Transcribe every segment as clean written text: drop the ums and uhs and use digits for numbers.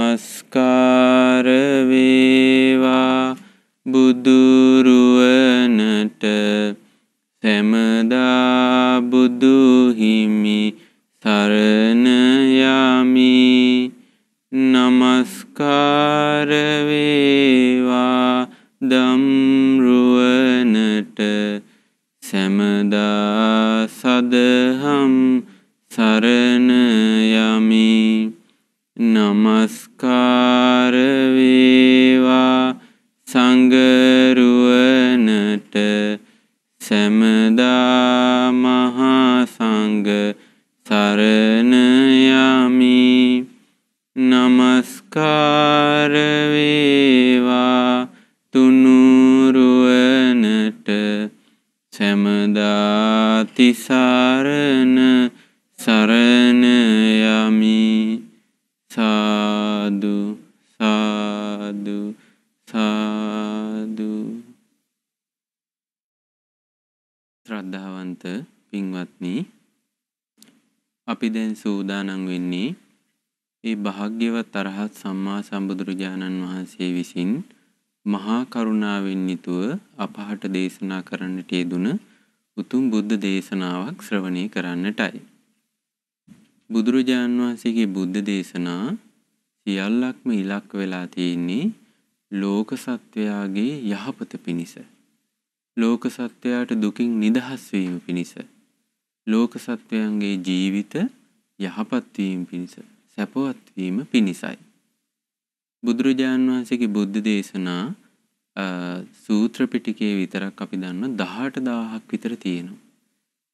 නමස්කාර වේවා බුදුරුවනට සැමදා බුදු හිමි සරණ යමි. නමස්කාර වේවා ධම්රුවනට සැමදා සදහම් සරණ යමි. නමස්කාර වේවා සංඝරුවනට සැමදා මහා සංඝ සරණ යමි. නමස්කාර වේවා තුනුරුවනට සැමදා තිසරණ සරණ යමි. සාදු සාදු සාදු. ශ්‍රද්ධාවන්ත පින්වත්නි, අපි දැන් සූදානම් වෙන්නේ ඒ භාග්‍යවත් අරහත් සම්මා සම්බුදුරජාණන් වහන්සේ විසින් මහා කරුණාවෙන් යුතුව අපහට දේශනා කරන්නට යෙදුන උතුම් බුද්ධ දේශනාවක් ශ්‍රවණය කරන්නටයි. බුදුරජාණන් වහන්සේගේ බුද්ධ දේශනා සියල්ලක්ම ඉලක්ක වෙලා තියෙන්නේ ලෝක සත්වයාගේ යහපත පිණිස. ලෝක සත්වයාට දුකින් නිදහස් වීම පිණිස. ලෝක සත්වයන්ගේ ජීවිත යහපත් වීම පිණිස, සැපවත් වීම පිණිසයි. බුදුරජාණන් වහන්සේගේ බුද්ධ දේශනා සූත්‍ර පිටකයේ විතරක් අපි දන්න 18000ක් විතර තියෙනවා.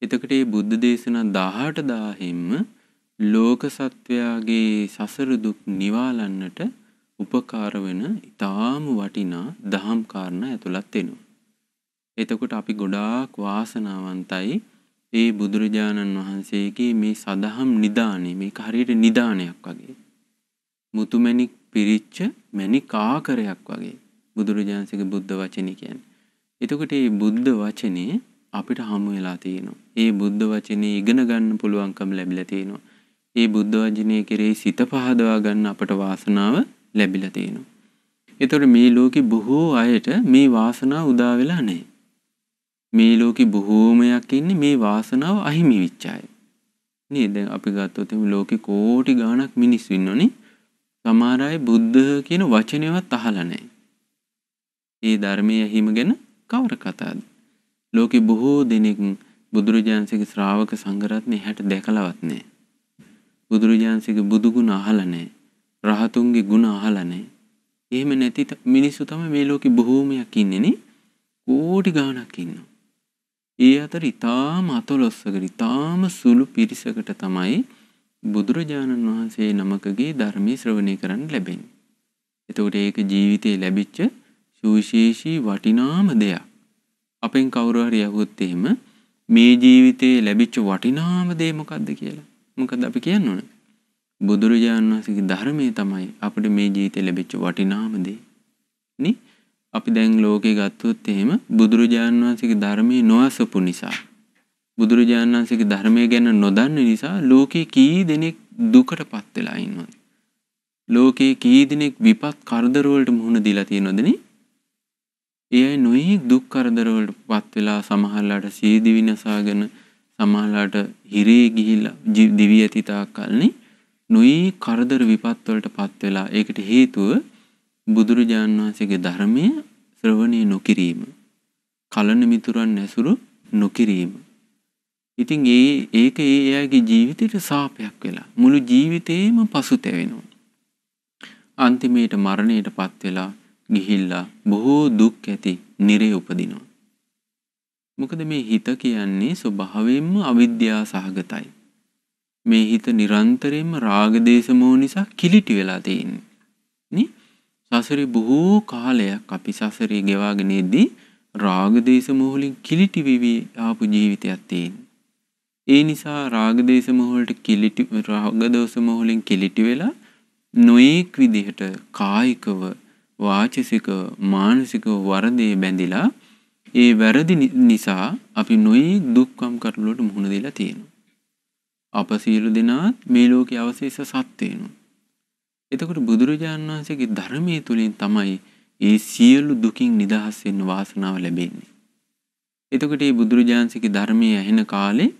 එතකොට මේ බුද්ධ දේශනා 18000ෙම ලෝක සත්වයාගේ සසර දුක් නිවාලන්නට උපකාර වෙන ඊටාම වටිනා දහම් කාරණා ඇතුළත් වෙනවා. එතකොට අපි ගොඩාක් වාසනාවන්තයි මේ බුදුරජාණන් වහන්සේගේ මේ සදහම් නිදානේ. මේක හරියට නිදානයක් වගේ. මුතුමැණික් පිරිච්ච මැණික් ආකාරයක් වගේ බුදුරජාණන්සේගේ බුද්ධ වචනේ කියන්නේ. එතකොට මේ බුද්ධ වචනේ අපිට හමු වෙලා තියෙනවා. මේ බුද්ධ වචනේ ඉගෙන ගන්න පුළුවන්කම ලැබිලා තියෙනවා. මේ බුද්ධ වචනේ කෙරෙහි සිත පහදවා ගන්න අපට වාසනාව ලැබිලා තියෙනවා. එතකොට මේ ලෝකේ බොහෝ අයට මේ වාසනාව උදා වෙලා නැහැ. මේ ලෝකේ බොහෝමයක් ඉන්නේ මේ වාසනාව අහිමි වෙච්ච අය. නේද? අපි ගත්තොත් මේ ලෝකේ කෝටි ගාණක් මිනිස්සු ඉන්නෝනේ. සමහර අය බුද්ධ කියන වචනේවත් අහලා නැහැ. ඒ ධර්මයේ හිම ගැන කවර කතාවද? ලෝකේ බොහෝ දෙනෙක් බුදුරජාණන්සේගේ ශ්‍රාවක සංඝරත්නය හැට දැකලවත් නැහැ. බුදුරජාණන්සේගේ බුදු ගුණ අහලා නැහැ. රහතුන්ගේ ගුණ අහලා නැහැ. එහෙම නැති මිනිස්සු තමයි මේ ලෝකේ බොහෝමයක් ඉන්නේ නේ. කෝටි ගාණක් ඉන්නවා. ඒ අතර ඊටාම අතලොස්සකට ඊටාම සුළු පිරිසකට තමයි බුදුරජාණන් වහන්සේ නමකගේ ධර්මයේ ශ්‍රවණය කරන්න ලැබෙන්නේ. එතකොට ඒක ජීවිතේ ලැබිච්ච සුවිශේෂී වටිනාම දෙයක්. අපෙන් කවුරු හරි අහුවොත් එහෙම මේ ජීවිතේ ලැබිච්ච වටිනාම දේ මොකද්ද කියලා. මොකද අපි කියන්න ඕන? බුදුරජාණන් වහන්සේගේ ධර්මයේ තමයි අපිට මේ ජීවිතේ ලැබිච්ච වටිනාම දේ. නේ? අපි දැන් ලෝකේ ගත්තොත් එහෙම බුදුරජාණන් වහන්සේගේ ධර්මයේ නොඅසපු නිසා, බුදුරජාණන් වහන්සේගේ ධර්මය ගැන නොදන්න නිසා ලෝකේ කී දෙනෙක් දුකටපත් වෙලා ඉන්නවද? ලෝකේ කී දෙනෙක් විපත් කරදර වලට මුහුණ දීලා තියෙනවද නේ? ඒ අය නොයෙක් දුක් කරදර වලටපත් වෙලා සමහරලාට සීදි විනසාගෙන සමහරලාට හිරේ ගිහිලා දිවි ඇති තාක්කල්නේ නොයෙක් කරදර විපත් වලටපත් වෙලා. ඒකට හේතුව බුදුරජාණන් වහන්සේගේ ධර්මයේ ශ්‍රවණය නොකිරීම, කලන මිතුරන් ඇසුරු නොකිරීම. ඉතින් ඒක ඒ අයගේ ජීවිතේට සාපයක් වෙලා මුළු ජීවිතේම පසුතැවෙනවා. අන්තිමේට මරණයටපත් වෙලා ගිහිල්ලා බොහෝ දුක් ඇති නිරේ උපදිනවා. මොකද මේ හිත කියන්නේ ස්වභාවයෙන්ම අවිද්‍යාව සහගතයි. මේ හිත නිරන්තරයෙන්ම රාග දේශ මොහ නිසා කිලිටි වෙලා තියෙන්නේ. නේ? සසරේ බොහෝ කාලයක් අපි සසරේ ගෙවාගෙන ඉද්දී රාග දේශ මොහ වලින් කිලිටි වෙවි ආපු ජීවිතයක් තියෙනවා. ඒ නිසා රාග දේශ මොහ වලට කිලිටි රාග දෝෂ මොහ වලින් කිලිටි වෙලා නොඑක් විදිහට කායිකව, වාචසිකව, මානසිකව වරදේ බැඳිලා ඒ වැරදි නිසා අපි නොයෙක් දුක්ඛම් කරදර වලට මුහුණ දීලා තියෙනවා. අප සියලු දෙනා මේ ලෝකයේ අවශේෂ සත්ත්වයන්ෝ. එතකොට බුදුරජාණන් වහන්සේගේ ධර්මයේ තුලින් තමයි ඒ සියලු දුකින් නිදහස් වෙන්න වාසනාව ලැබෙන්නේ. එතකොට මේ බුදුරජාණන්සේගේ ධර්මයේ ඇහෙන කාලේ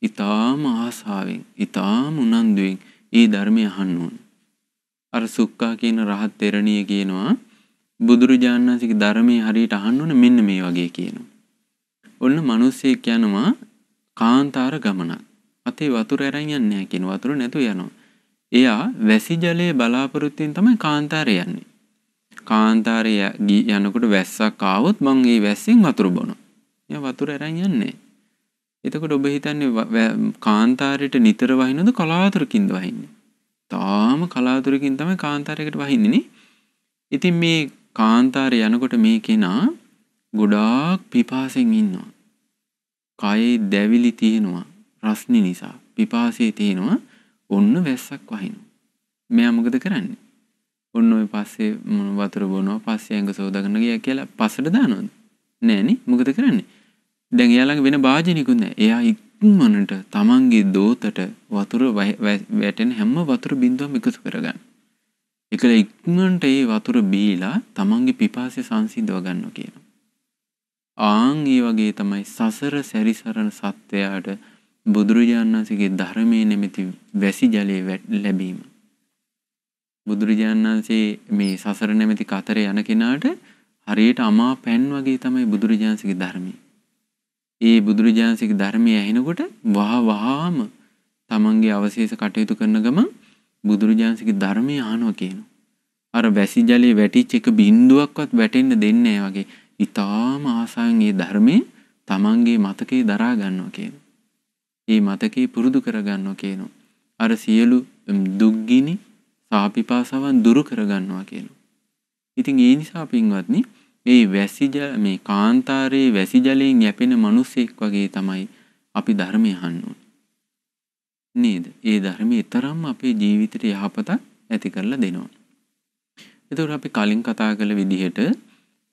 ඊටාම ආසාවෙන්, ඊටාම උනන්දුවෙන් ඒ ධර්මය අහන්න ඕන. අර සුක්කා කියන රහත් තෙරණිය කියනවා බුදුරජාණන් වහන්සේගේ ධර්මයේ හරියට අහන්න ඕන මෙන්න මේ වගේ කියනවා. ඔන්න මිනිස්සෙක් යනවා කාන්තාර ගමනක්. අතේ වතුර අරන් යන්නේ නැහැ කියන වතුර නැතුව යනවා. එයා වැසි ජලයේ බලාපොරොත්තුෙන් තමයි කාන්තාරේ යන්නේ. කාන්තාරේ යනකොට වැස්සක් ආවොත් මං ඒ වැස්සෙන් වතුර බොනවා. එයා වතුර අරන් යන්නේ නැහැ. එතකොට ඔබ හිතන්නේ කාන්තාරයට නිතර වහිනවද කලාතුරකින්ද වහින්නේ? තාම කලාතුරකින් තමයි කාන්තාරයකට වහින්නේ නේ. ඉතින් මේ කාන්තාරේ යනකොට මේ කෙනා ගොඩාක් පිපාසෙන් ඉන්නවා. කයේ දැවිලි තියෙනවා. රස්නි නිසා පිපාසයේ තියෙනවා. ඔන්න වැස්සක් වහිනවා. මෙයා මොකද කරන්නේ? ඔන්න ඔය පස්සේ වතුර බොනවා. පස්සේ ඇඟ සෝදාගෙන ගියා කියලා පස්සට දානවද? නෑනේ. මොකද කරන්නේ? දැන් එයා ළඟ වෙන වාජනිකුත් නෑ. එයා ඉක්මනට තමන්ගේ දෝතට වතුර වැටෙන හැම වතුර බින්දුවක්ම එකතු කරගන්න. ඒකල ඉක්මනට ඒ වතුර බීලා තමන්ගේ පිපාසය සංසිඳව ගන්නවා කියනවා. ආන් ඒ වගේ තමයි සසර සැරිසරන සත්වයාට බුදුරජාණන් වහන්සේගේ ධර්මයේ නැමැති වැසි ජලය ලැබීම. බුදුරජාණන් වහන්සේ මේ සසර නැමැති කතරේ යන කෙනාට හරියට අමා පැන් වගේ තමයි බුදුරජාණන් වහන්සේගේ ධර්මය. ඒ බුදුරජාණන් වහන්සේගේ ධර්මය ඇහෙනකොට වහාම තමන්ගේ අවශේෂ කටයුතු කරන ගමන් බුදුරජාණන් වහන්සේගේ ධර්මය අහනවා කියනවා. අර වැසි ජලයේ වැටිච්ච එක බින්දුවක්වත් වැටෙන්න දෙන්නේ නැහැ වගේ ඊටාම ආසාවෙන් මේ ධර්මයේ තමන්ගේ මතකේ දරා ගන්නවා කියනවා. මේ මතකේ පුරුදු කර ගන්නවා කියනවා. අර සියලු දුක්ගිනි සාපිපාසවන් දුරු කර ගන්නවා කියනවා. ඉතින් ඒ නිසා පින්වත්නි මේ කාන්තාරයේ වැසි ජලයෙන් යැපෙන මිනිසෙක් වගේ තමයි අපි ධර්මය අහන්න ඕනේ. නේද? ඒ ධර්මයේ තරම් අපේ ජීවිතයට යහපතක් ඇති කරලා දෙනවා. ඒතකොට අපි කලින් කතා කළ විදිහට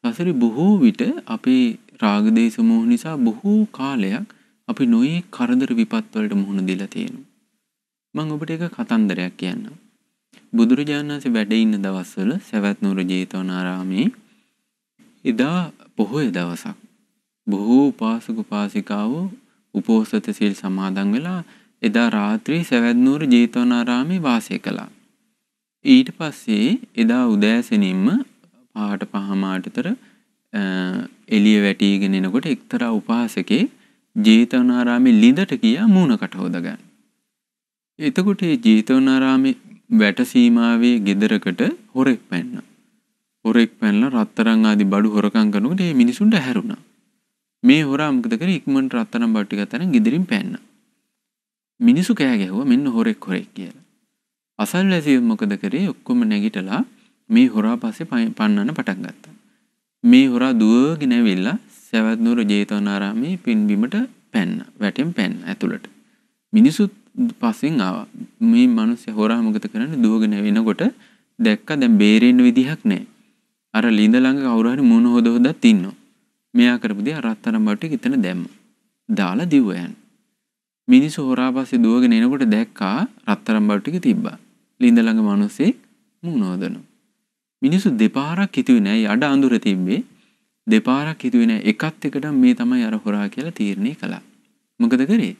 සසරේ බොහෝ විට අපේ රාග දේශ මොහ නිසා බොහෝ කාලයක් අපි නොයේ කරදර විපත් වලට මුහුණ දීලා තියෙනවා. මම ඔබට එක කතන්දරයක් කියන්නම්. බුදුරජාණන් වහන්සේ වැඩ ඉන්න දවස්වල සවැත් නුවර ජේතවනාරාමේ එදා පොහොය දවසක් බොහෝ උපාසක උපාසිකාවෝ උපෝසත සීල් සමාදන් වෙලා එදා රාත්‍රියේ සවැත් නුවර ජේතවනාරාමේ වාසය කළා. ඊට පස්සේ එදා උදෑසනින්ම 5:05 එළිය වැටීගෙන එනකොට එක්තරා උපාසකේ ජේතවනාරාමේ ළිඳට ගියා මූණකට හොදගන්න. එතකොට මේ ජේතවනාරාමේ වැට සීමාවේ ගෙදරකට හොරෙක් පැන්නා. හොරෙක් පැනලා රත්තරන් ආදී බඩු හොරකම් කරනකොට මේ මිනිසුන්ට හැරුණා. මේ හොරා මොකද කරේ? ඉක්මනට රත්තරන් බඩු ටික අතරින් ගෙදරින් පැන්නා. මිනිසු කෑ ගැහුවා මෙන්න හොරෙක් කියලා. අසල්වැසියෝ මොකද කරේ? ඔක්කොම නැගිටලා මේ හොරා පස්සේ පන්නන්න පටන් ගත්තා. මේ හොරා දුවගෙන ඇවිල්ලා සවැත් නුවර ජේතවනාරාමේ පින්බිමට පැන්නා. වැටෙන් පැන්නා ඇතුළට. මිනිසුත් පස්සෙන් ආවා. මේ මිනිස්සු හොරා මොකද කරන්නේ? දුවගෙන එනකොට දැක්කා දැන් බේරෙන්න විදිහක් නැහැ. අර ළිඳ ළඟ කවුරු හරි මොන හොදත් ඉන්නවා. මෙයා කරපු දේ රත්තරන් බඩු ටික එතන දැම්මා. දාලා දිව්වා යන්න. මිනිස්සු හොරා පස්සේ දුවගෙන එනකොට දැක්කා රත්තරන් බඩු ටික තිබ්බා. ළිඳ ළඟ මිනිස්සෙක් මුණ හොදනවා. මිනිස්සු දෙපාරක් හිතුවේ නෑ යඩ අඳුර තිබ්බේ. දෙපාරක් හිතුවේ නෑ එකත් එකට මේ තමයි අර හොරා කියලා තීරණය කළා. මොකද කරේ?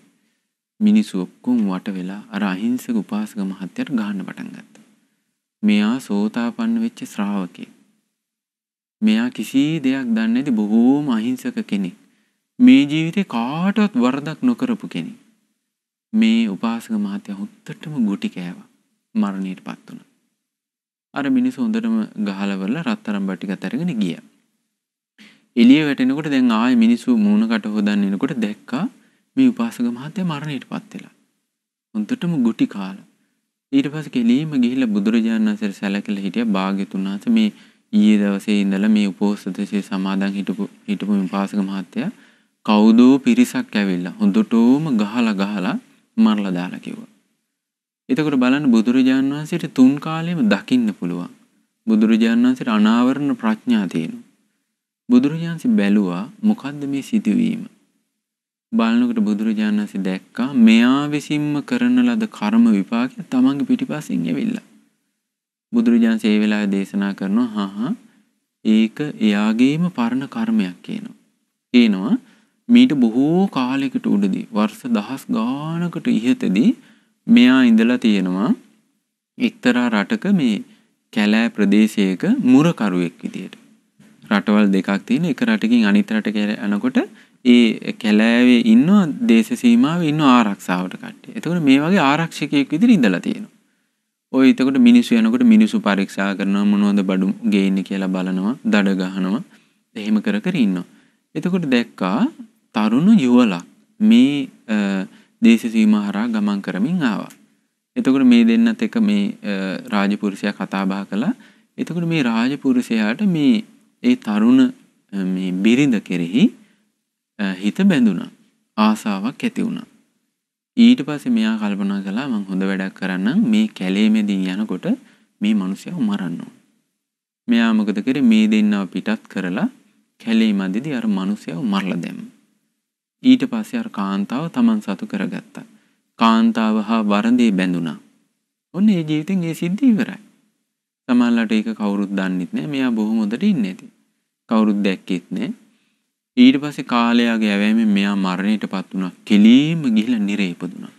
මිනිස්සු ඔක්කොම වට වෙලා අර අහිංසක උපාසක මහත්තයාට ගහන්න පටන් ගත්තා. මෙයා සෝතාපන්න වෙච්ච ශ්‍රාවකෙක්. මෙයා කිසි දෙයක් දන්නේ නැති බොහෝම අහිංසක කෙනෙක්. මේ ජීවිතේ කාටවත් වරදක් නොකරපු කෙනෙක්. මේ උපාසක මහත්තයා හුත්තටම ගුටි කෑවා. මරණයටපත් වුණා. අර මිනිස්සු හොඳටම ගහලවල රත්තරන් බඩු ටිකත් අරගෙන ගියා. එළිය වැටෙනකොට දැන් ආයේ මිනිස්සු මූණකට හොදන්න එනකොට දැක්කා මේ උපාසක මහත්තයා මරණයටපත් වෙලා. හොඳටම ගුටි කාලා. ඊට පස්සේ කෙලීම ගිහිල්ලා බුදුරජාණන් වහන්සේට සැලකලා හිටියා භාග්‍යතුන් වහන්සේ මේ ඊයේ දවසේ ඉඳලා මේ උපෝසතසේ සමාදන් හිටපු උපාසක මහත්තයා කවුදෝ පිරිසක් ඇවිල්ලා හොඳටම ගහලා මරලා දාලා කිව්වා. එතකොට බලන්න බුදුරජාණන් වහන්සේට තුන් කාලෙම දකින්න පුළුවන්. බුදුරජාණන් වහන්සේට අනාවරණ ප්‍රඥා තියෙනවා. බුදුරජාණන් වහන්සේ බැලුවා මොකද්ද මේ සිදුවීම? බලනකොට බුදුරජාණන් වහන්සේ දැක්කා මෙයා විසින්ම කරන ලද කර්ම විපාකය තමන්ගේ පිටිපස්සෙන් ඇවිල්ලා. බුදුරජාණන් ඒ වෙලාවේ දේශනා කරනවා ඒක එයාගේම පරණ කර්මයක් කියනවා. කියනවා මීට බොහෝ කාලයකට උඩදී වර්ෂ දහස් ගානකට ඉහතදී මෙයා ඉඳලා තියෙනවා එක්තරා රටක මේ කැලෑ ප්‍රදේශයක මුරකරුවෙක් විදියට. රටවල් දෙකක් තියෙන එක රටකින් අනිත් රටට යනකොට ඒ කැලෑවේ ඉන්න දේශ සීමාවේ ඉන්න ආරක්ෂාවට කට්ටිය. එතකොට මේ වගේ ආරක්ෂකයෙක් විදිහට ඉඳලා තියෙනවා. ඔය එතකොට මිනිස්සු යනකොට මිනිස්සු පරීක්ෂා කරනවා මොනවද බඩු ගේන්නේ කියලා බලනවා, දඩ ගහනවා. එහෙම කර කර ඉන්නවා. එතකොට දැක්කා තරුණ යුවලක් මේ දේශ සීමා හරහා ගමන් කරමින් ආවා. එතකොට මේ දෙන්නත් එක මේ රාජපුරුෂයා කතා බහ කළා. එතකොට මේ රාජපුරුෂයාට මේ ඒ තරුණ මේ බිරිඳ කෙරෙහි හිත බැඳුණා. ආසාවක් ඇති වුණා. ඊට පස්සේ මෙයා කල්පනා කළා මං හොඳ වැඩක් කරන්නම් මේ කැලේ මැදින් යනකොට මේ මිනිහව මරන්න ඕන. මෙයා මොකද කරේ මේ දෙන්නව පිටත් කරලා කැලේ මැදදී අර මිනිහව මරලා දැම්මා. ඊට පස්සේ අර කාන්තාව Taman සතු කරගත්තා. කාන්තාව හා වරඳේ බැඳුණා. ඔන්න ඒ ජීවිතෙන් ඒ සිද්ධිය ඉවරයි. සමහරවිට ඒක කවුරුත් දන්නෙත් නෑ. මෙයා බොහොම හොඳට ඉන්නේ නැති. කවුරුත් දැක්කෙත් නෑ. ඊට පස්සේ කාලයාගේ ඇවෑමෙන් මෙයා මරණයටපත් වුණා. කෙලීම ගිහිලා නිරේ ඉපදුණා.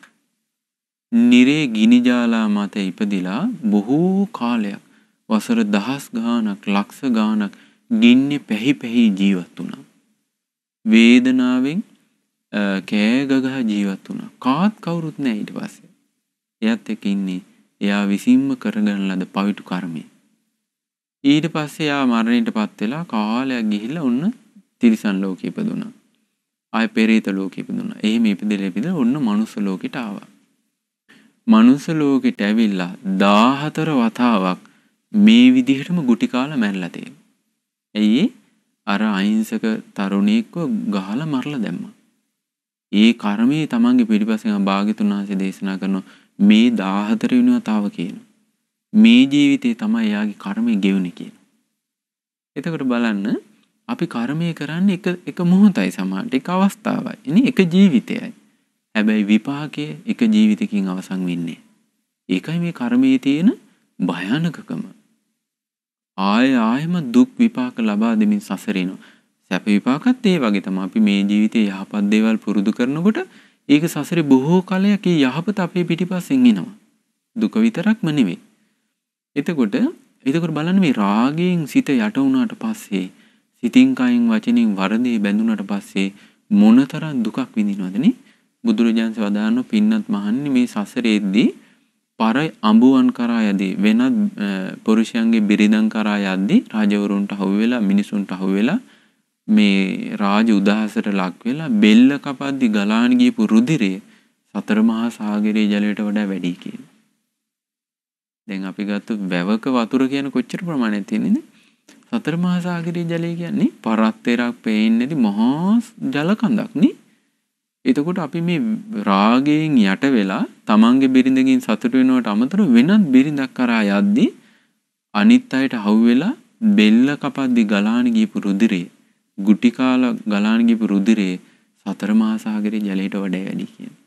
නිරේ ගිනිජාලා මත ඉපදිලා බොහෝ කාලයක් වසර දහස් ගාණක් ලක්ෂ ගාණක් ගින්නේ පැහි පැහි ජීවත් වුණා. වේදනාවෙන් කෑ ගගහ ජීවත් වුණා. කාත් කවුරුත් නැහැ ඊට පස්සේ. එයාත් එක්ක ඉන්නේ එයා විසින්ම කරගෙන ලද පවිතු කර්මය. ඊට පස්සේ එයා මරණයටපත් වෙලා කාලයක් ගිහිල්ලා ඔන්න තිරිසන් ලෝකෙ ඉපදුණා. ආය පෙරේත ලෝකෙ ඉපදුණා. එහෙම ඉපදෙලා ඔන්න මනුස්ස ලෝකෙට ආවා. මනුස්ස ලෝකෙට ඇවිල්ලා 14 වතාවක් මේ විදිහටම ගුටි කාලා මැරලා තියෙනවා. ඇයි අර අහිංසක තරුණයෙක්ව ගහලා මරලා දැම්මා. ඒ කර්මයේ තමන්ගේ පිටිපස්සෙන් භාග්‍යතුන් වහන්සේ දේශනා කරන මේ 14 වෙනි වතාව කියන මේ ජීවිතේ තමයි එයාගේ කර්මය ගෙවුනේ කියන. එතකොට බලන්න අපි කර්මය කරන්නේ එක මොහොතයි සමානට එක අවස්ථාවයි. ඉතින් එක ජීවිතයයි. හැබැයි විපාකයේ එක ජීවිතකින් අවසන් වෙන්නේ. ඒකයි මේ කර්මයේ තියෙන භයානකකම. ආයෙම දුක් විපාක ලබා දෙමින් සසරිනවා. සැප විපාකත් ඒ වගේ තමයි. අපි මේ ජීවිතේ යහපත් දේවල් පුරුදු කරනකොට ඒක සසරේ බොහෝ කාලයක් ඒ යහපත අපේ පිටිපස්සෙන් එනවා. දුක විතරක්ම නෙවෙයි. එතකොට බලන්න මේ රාගයෙන් සිත යට වුණාට පස්සේ සිතින් කයින් වචනින් වරදේ බැඳුනට පස්සේ මොනතරම් දුකක් විඳිනවද නේ? බුදුරජාණන් වදාන පින්නත් මහන්නේ මේ සසරේදී පර අඹුවන් කරා යදී වෙනත් පුරුෂයන්ගේ බිරිඳන් කරා යද්දී රාජවරුන්ට හවු වෙලා මිනිසුන්ට හවු වෙලා මේ රාජ උදහසට ලක් වෙලා බෙල්ල කපද්දි ගලාන ගියපු රුධිරය සතර මහා සාගරයේ ජලයට වඩා වැඩි කියලා. දැන් අපි ගත්ත වැවක වතුර කියන කොච්චර ප්‍රමාණයක් තියෙනවද? සතර මහා සාගරයේ ජලය කියන්නේ පරතරක් පේන්නේ නැති මහා ජල කඳක් නේ. එතකොට අපි මේ රාගයෙන් යට වෙලා තමන්ගේ බිරිඳකින් සතුට වෙනවට අමතරව වෙනත් බිරිඳක් කරා යද්දී අනිත් අයට හවු වෙලා බෙල්ල කපද්දි ගලාන ගියපු රුධිරය ගුටි කාලා ගලාන ගියපු රුධිරය සතර මහා සාගරයේ ජලයට වඩා වැඩි කියන්නේ.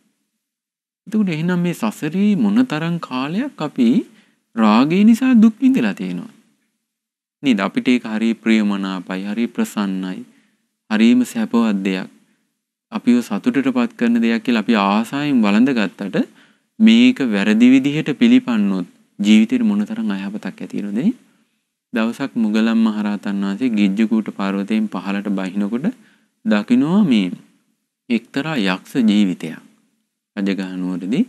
එතකොට එහෙනම් මේ සසරේ මොනතරම් කාලයක් අපි රාගය නිසා දුක් විඳලා තියෙනවා. නේද? අපිට ඒක හරි ප්‍රියමනාපයි, හරි ප්‍රසන්නයි, හරිම සැපවත් දෙයක්. අපිව සතුටටපත් කරන දෙයක් කියලා අපි ආසාවෙන් වළඳ ගත්තට මේක වැරදි විදිහට පිළිපන්නොත් ජීවිතේට මොනතරම් අයහපතක් ඇති වෙනවද? දවසක් මුගලන් මහරහතන් වහන්සේ ගිජ්ජකූට පර්වතයෙන් පහළට බහිනකොට දකිනවා මේ එක්තරා යක්ෂ ජීවිතයක්. රජගහ නුවරදී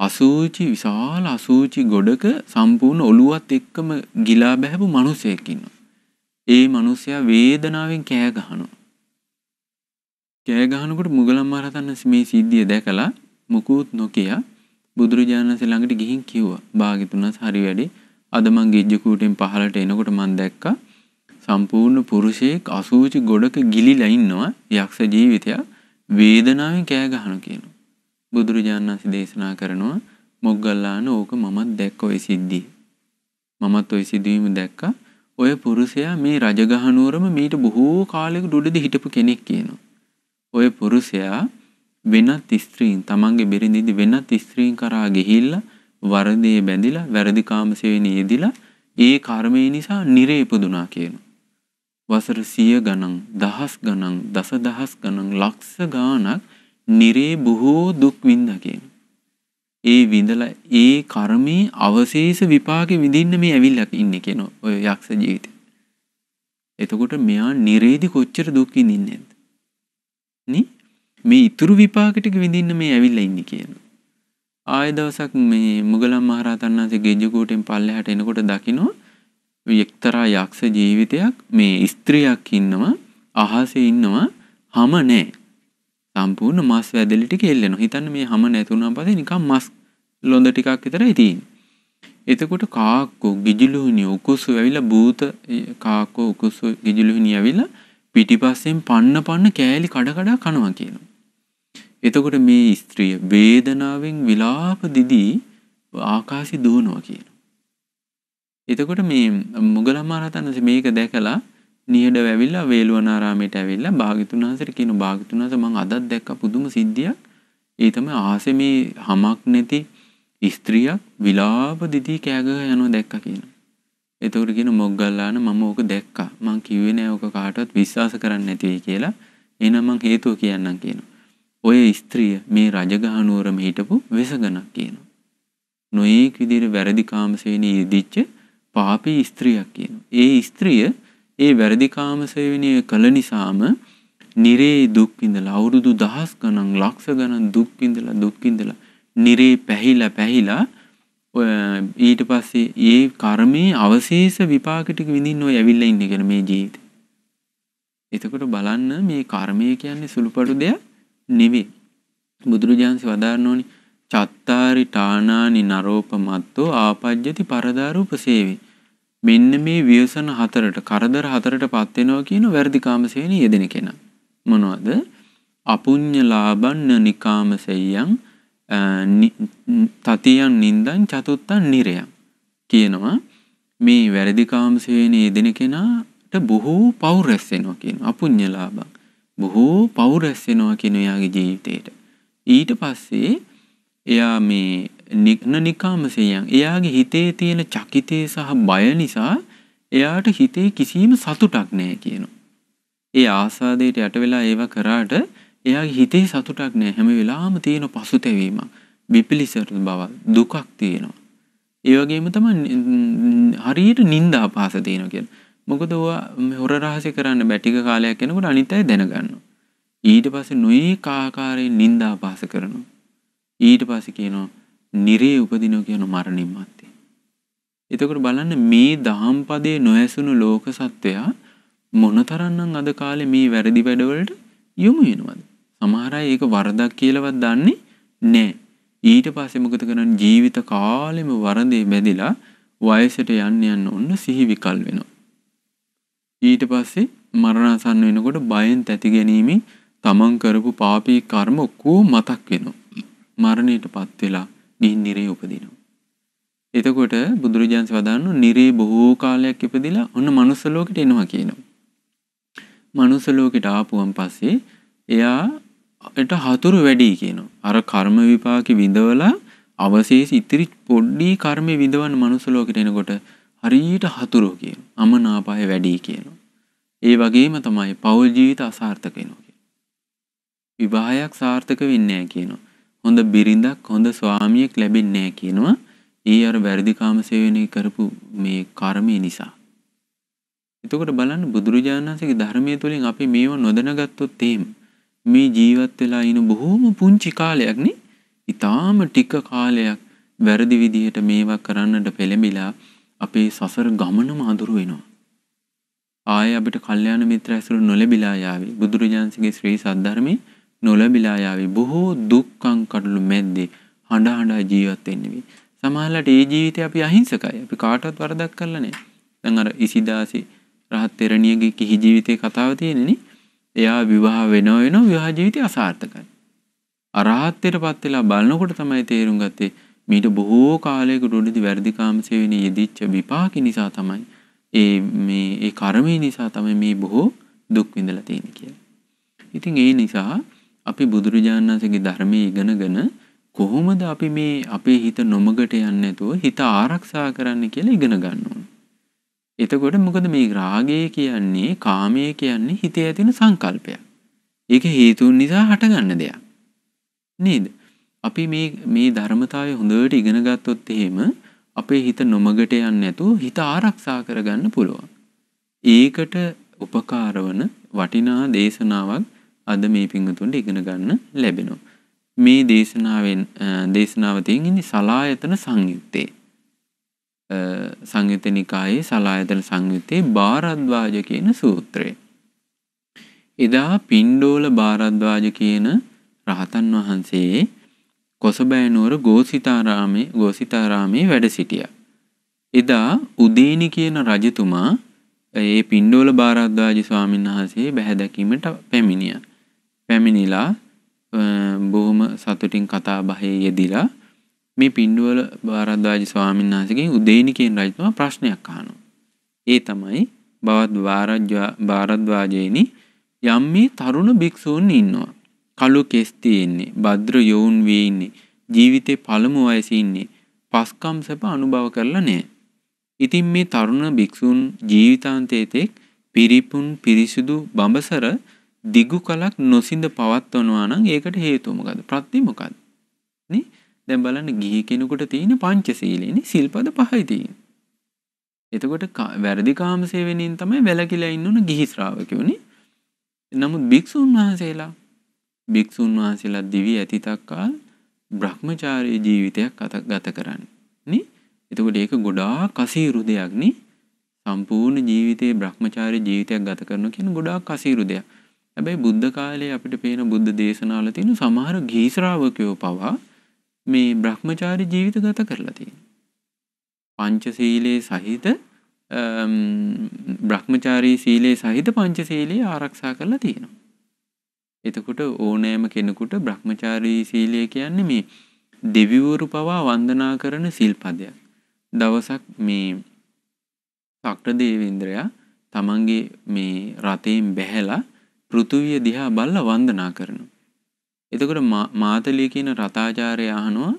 අසූචි විශාල අසූචි ගොඩක සම්පූර්ණ ඔළුවත් එක්කම ගිලා බහැපු මිනිසෙක් ඉන්නවා. ඒ මිනිසයා වේදනාවෙන් කෑ ගහනවා. කෑ ගහනකොට මුගලන් මහරහතන් වහන්සේ මේ සිද්ධිය දැකලා මුකුත් නොකිය බුදුරජාණන් වහන්සේ ළඟට ගිහින් කිව්වා භාග්‍යතුන් වහන්සේ හරි වැඩි අද මං ගිජ්ජකූටෙන් පහළට එනකොට මං දැක්කා සම්පූර්ණ පුරුෂයෙක් අසූචි ගොඩක ගිලිලා ඉන්නවා යක්ෂ ජීවිතයක් වේදනාවෙන් කෑ ගහනවා කියනවා. බුදුරජාණන් වහන්සේ දේශනා කරනවා මොග්ගල්ලාන ඕක මමත් දැක්ක ඔය සිද්ධිය. මමත් ඔය සිදුවීම දැක්කා. ඔය පුරුෂයා මේ රජගහ නුවරම මීට බොහෝ කාලයකට උඩදී හිටපු කෙනෙක් කියනවා. ඔය පුරුෂයා වෙනත් ස්ත්‍රීන් තමන්ගේ බිරිඳින්දි වෙනත් ස්ත්‍රීන් කරා ගිහිල්ලා වරදේ බැඳිලා වැරදි කාමසේවණේ යෙදිලා ඒ කර්මය නිසා නිරේ ඉපදුනා කියනවා. වසර 100 ගණන්, දහස් ගණන්, දසදහස් ගණන්, ලක්ෂ ගණක් නිරේ බොහෝ දුක් විඳා කියනවා. ඒ විඳලා ඒ කර්මයේ අවශේෂ විපාකෙ විඳින්න මේ ඇවිල්ලා ඉන්නේ කියනවා ඔය යක්ෂ ජීවිතේ. එතකොට මෙයා නිරේදි කොච්චර දුක් විඳින්නේ නැද්ද? නේ? මේ ඉතුරු විපාක ටික විඳින්න මේ ඇවිල්ලා ඉන්නේ කියනවා. ආය දවසක් මේ මුගලන් මහරහතන් වහන්සේ ගෙජ්ජකෝටෙන් පල්ලෙහාට එනකොට දකිනවා එක්තරා යක්ෂ ජීවිතයක් මේ ස්ත්‍රියක් ඉන්නවා අහසේ ඉන්නවා හැම නැහැ. සම්පූර්ණ මස් වැදලි ටික එල්ලෙනවා. හිතන්න මේ හැම නැතුණාන් පස්සේ නිකන් මස් ලොඳ ටිකක් විතරයි තියෙන්නේ. එතකොට කාක්කෝ ගිජුලුහිණිය උකුස්සු ඇවිල්ලා භූත කාක්කෝ උකුස්සු ගිජුලුහිණිය ඇවිල්ලා පිටිපස්සෙන් පන්න කෑලි කඩ කඩ කනවා කියනවා. එතකොට මේ ස්ත්‍රිය වේදනාවෙන් විලාප දිදී ආකාශي දුවනවා කියනවා. එතකොට මේ මුගලන් මහරහතන් වහන්සේ මේක දැකලා නිහඬව ඇවිල්ලා වේළුවනාරාමයට ඇවිල්ලා භාග්‍යතුන් වහන්සේට කියන භාග්‍යතුන් වහන්සේ මම අදත් දැක්ක පුදුම සිද්ධියක්. ඒ තමයි ආසේ මේ හමක් නැති ස්ත්‍රියක් විලාප දිදී කෑ ගහ යනවා දැක්කා කියනවා. එතකොට කියන මොග්ගල්ලාන මම ඕක දැක්කා. මං කිව්වේ නෑ ඕක කාටවත් විශ්වාස කරන්න නැති වෙයි කියලා. එහෙනම් මං හේතුව කියන්නම් කියනවා. ඔය ස්ත්‍රිය මේ රජගහ නුවරම හිටපු වෙසගණක් කියනවා. නොයේක් විදිහට වැරදි කාමසේවණේ යෙදිච්ච පාපී ස්ත්‍රියක් කියනවා. ඒ ස්ත්‍රිය ඒ වැරදි කාමසේවණේ කළ නිසාම නිරේ දුක් විඳලා අවුරුදු දහස් ගණන් ලක්ෂ ගණන් දුක් විඳලා නිරේ පැහිලා ඊට පස්සේ ඒ කර්මයේ අවශේෂ විපාක ටික විඳින්න ඔය ඇවිල්ලා ඉන්නේ කියන මේ ජීවිතේ. එතකොට බලන්න මේ කර්මය කියන්නේ සුළුපටු දෙයක් නෙවෙයි. බුදුරජාණන් වදාරනෝනි චත්තාරි ඨානානි නරෝපමත්තෝ ආපජ්ජති පරදාරූපසේවේ. මෙන්න මේ ව්‍යසන හතරට කරදර හතරට පත් වෙනවා කියන වැරදි කාමසේවණේ යෙදෙන කෙනා. මොනවද? අපුඤ්ඤ ලාභන්න නිකාමසෙයං තතියන් නින්දන් චතුත්තන් නිරයන් කියනවා. මේ වැරදි කාමසේවණේ යෙදෙන කෙනාට බොහෝ පව් රැස් වෙනවා කියනවා. අපුඤ්ඤ ලාභං බොහෝ පව් රැස් වෙනවා කියන එයාගේ ජීවිතේට. ඊට පස්සේ එයා මේ නිකාමසෙයන් එයාගේ හිතේ තියෙන චකිතේ සහ බය නිසා එයාට හිතේ කිසිම සතුටක් නැහැ කියනවා. ඒ ආසාදයට යට වෙලා ඒව කරාට එයාගේ හිතේ සතුටක් නැහැ. හැම වෙලාවම තියෙන පසුතැවීමක්, විපිලිසර බව, දුකක් තියෙනවා. ඒ වගේම තමයි හරියට නිന്ദා අපහාස තියෙනවා කියන්නේ. මොකද ඔයා හොර රහසේ කරන්න බැටික කාලයක් යනකොට අනිත් අය දැනගන්නවා. ඊට පස්සේ නොයේක ආකාරයෙන් නිന്ദා අපහාස කරනවා. ඊට පස්සේ කියනවා නිරේ උපදිනවා කියන මරණින් මත්තේ. එතකොට බලන්න මේ දහම් පදේ නොඇසුණු ලෝක සත්වයා මොනතරම්නම් අද කාලේ මේ වැරදි වැඩවලට යොමු වෙනවද? සමහර අය ඒක වරදක් කියලාවත් දන්නේ නැහැ. ඊට පස්සේ මොකද කරන්නේ? ජීවිත කාලෙම වරදේ බැඳිලා වයසට යන්න ඔන්න සිහි විකල් වෙනවා. ඊට පස්සේ මරණාසන්න වෙනකොට බයෙන් තැති ගැනීමෙන් තමන් කරපු පාපී කර්ම ඔක්කොම මතක් වෙනවා. මරණයටපත් වෙලා ගිහින් නිරේ උපදිනවා. එතකොට බුදුරජාණන් වදාළු නිරේ බොහෝ කාලයක් ඉපදිලා ඔන්න මනුස්ස ලෝකෙට එනවා කියනවා. මනුස්ස ලෝකෙට ආපුවන් පස්සේ එයාට හතුරු වැඩි කියනවා. අර කර්ම විපාකෙ විඳවලා අවශේෂ ඉතිරි පොඩි කර්ම විඳවන මනුස්ස ලෝකෙට එනකොට හරියට හතුරු කියනවා. අමනාපය වැඩි කියනවා. ඒ වගේම තමයි පෞල් ජීවිත අසාර්ථක වෙනවා කියනවා. විවාහයක් සාර්ථක වෙන්නේ නැහැ කියනවා. හොඳ බිරිඳක් හොඳ ස්වාමියෙක් ලැබෙන්නේ නැහැ කියනවා. ඒ අර වැරදි කාමසේවණේ කරපු මේ කර්මය නිසා. එතකොට බලන්න බුදුරජාණන් වහන්සේගේ ධර්මයේ තුලින් අපි මේව නොදැනගත්තොත් එහෙම මේ ජීවත් වෙලා ඉන බොහෝම පුංචි කාලයක් නේ. ඊටාම ටික කාලයක් වැරදි විදිහට මේවා කරන්නට පෙළඹිලා අපේ සසර ගමනම අඳුර වෙනවා. ආයේ අපිට කල්යාණ මිත්‍ර ඇසුර නොලැබිලා යාවි. බුදුරජාණන්සේගේ ශ්‍රී සද්ධර්මයේ නොලැබිලා යාවි. බොහෝ දුක්ඛං කඩළු මැද්දේ හඬ ජීවත් වෙන්න වෙයි. සමහරවිට ඒ ජීවිතේ අපි අහිංසකයි. අපි කාටවත් වරදක් කරලා නැහැ. දැන් අර ඉසිදාසි රහත් තෙරණියගේ කිහි ජීවිතේ කතාව තියෙනනේ. එයා විවාහ වෙනවා විවාහ ජීවිතය අසාර්ථකයි. අරහත්ත්වයටපත් වෙලා බලනකොට තමයි තේරුම් ගත්තේ මීට බොහෝ කාලයකට උඩදී වැරදි කාමසේවණේ යෙදිච්ච විපාක නිසා තමයි ඒ කර්මය නිසා තමයි මේ බොහෝ දුක් විඳලා තියෙන්නේ කියලා. ඉතින් ඒ නිසා අපි බුදුරජාණන් වහන්සේගේ ධර්මයේ ඉගෙනගෙන කොහොමද අපි මේ අපේ හිත නොමගට යන්නේ නැතුව හිත ආරක්ෂා කරන්න කියලා ඉගෙන ගන්න ඕන. එතකොට මොකද මේ රාගය කියන්නේ කාමය කියන්නේ හිතේ ඇතින සංකල්පයක්. ඒක හේතුන් නිසා හටගන්න දෙයක්. නේද? අපි මේ ධර්මතාවය හොඳට ඉගෙන ගත්තොත් එහෙම අපේ හිත නොමගට යන්නේ නැතුව හිත ආරක්ෂා කරගන්න පුළුවන්. ඒකට උපකාර වන වටිනා දේශනාවක් අද මේ පිංගුතුන්ට ඉගෙන ගන්න ලැබෙනවා. මේ දේශනාව තියෙන්නේ සලායතන සංයුත්තේ. සංයුත්ත නිකායේ සලායතන සංයුත්තේ භාරද්වාජ කියන සූත්‍රය. එදා පිණ්ඩෝල භාරද්වාජ කියන රහතන් වහන්සේ කොසබෑනුවර ගෝසිතාරාමේ වැඩ සිටියා. එදා උදේනි කියන රජතුමා ඒ පිණ්ඩෝල භාරද්වාජ ස්වාමීන් වහන්සේ බැහැ දැකීමට පැමිණියා. පැමිණිලා බොහොම සතුටින් කතා බහේ යෙදිලා මේ පිණ්ඩෝල භාරද්වාජ ස්වාමීන් වහන්සේගෙන් උදේනි කියන රජතුමා ප්‍රශ්නයක් අහනවා. ඒ තමයි භාරද්වාජයනි යම් මේ තරුණ භික්ෂූන් ඉන්නවා. කළු කෙස් තියෙන්නේ, භද්‍ර යෝන් වී ඉන්නේ, ජීවිතේ පළමු වයසේ ඉන්නේ, පස්කම් සැප අනුභව කරලා නැහැ. ඉතින් මේ තරුණ භික්ෂූන් ජීවිතාන්තයේතෙක් පිරිපුන් පිරිසුදු බඹසර දිගු කලක් නොසිඳ පවත්වනවා නම් ඒකට හේතුව මොකද්ද? ප්‍රත්‍ය මොකද්ද? නේ? දැන් බලන්න ගිහි කෙනෙකුට තියෙන පංචශීලෙනේ සිල්පද 5යි තියෙන්නේ. එතකොට වැරදි කාම සේවනයෙන් තමයි වැළකීලා ඉන්න උන ගිහි ශ්‍රාවකයෝනේ. නමුත් භික්ෂුන් වහන්සේලා දිවි ඇතිතක්කාල් බ්‍රහ්මචාරී ජීවිතයක් ගත කරන්නේ. නේ? එතකොට ඒක ගොඩාක් අසීරු දෙයක් නේ. සම්පූර්ණ ජීවිතේ බ්‍රහ්මචාරී ජීවිතයක් ගත කරනවා කියන ගොඩාක් අසීරු දෙයක්. හැබැයි බුද්ධ කාලේ අපිට පේන බුද්ධ දේශනාවල තියෙන සමහර ගිහි ශ්‍රාවකයෝ පවා මේ බ්‍රහ්මචාරී ජීවිත ගත කරලා තියෙනවා. පංචශීලයේ සහිත බ්‍රහ්මචාරී සීලයේ සහිත පංචශීලයේ ආරක්ෂා කරලා තියෙනවා. එතකොට ඕනෑම කෙනෙකුට බ්‍රහ්මචාරී සීලය කියන්නේ මේ දෙවිවරු පවා වන්දනා කරන සිල්පදයක්. දවසක් මේ සක්‍ර දේවේන්ද්‍රයා තමන්ගේ මේ රතෙන් බැහැලා පෘථුවිය දිහා බලලා වන්දනා කරනවා. එතකොට මාතලිය කියන රතාචාර්ය අහනවා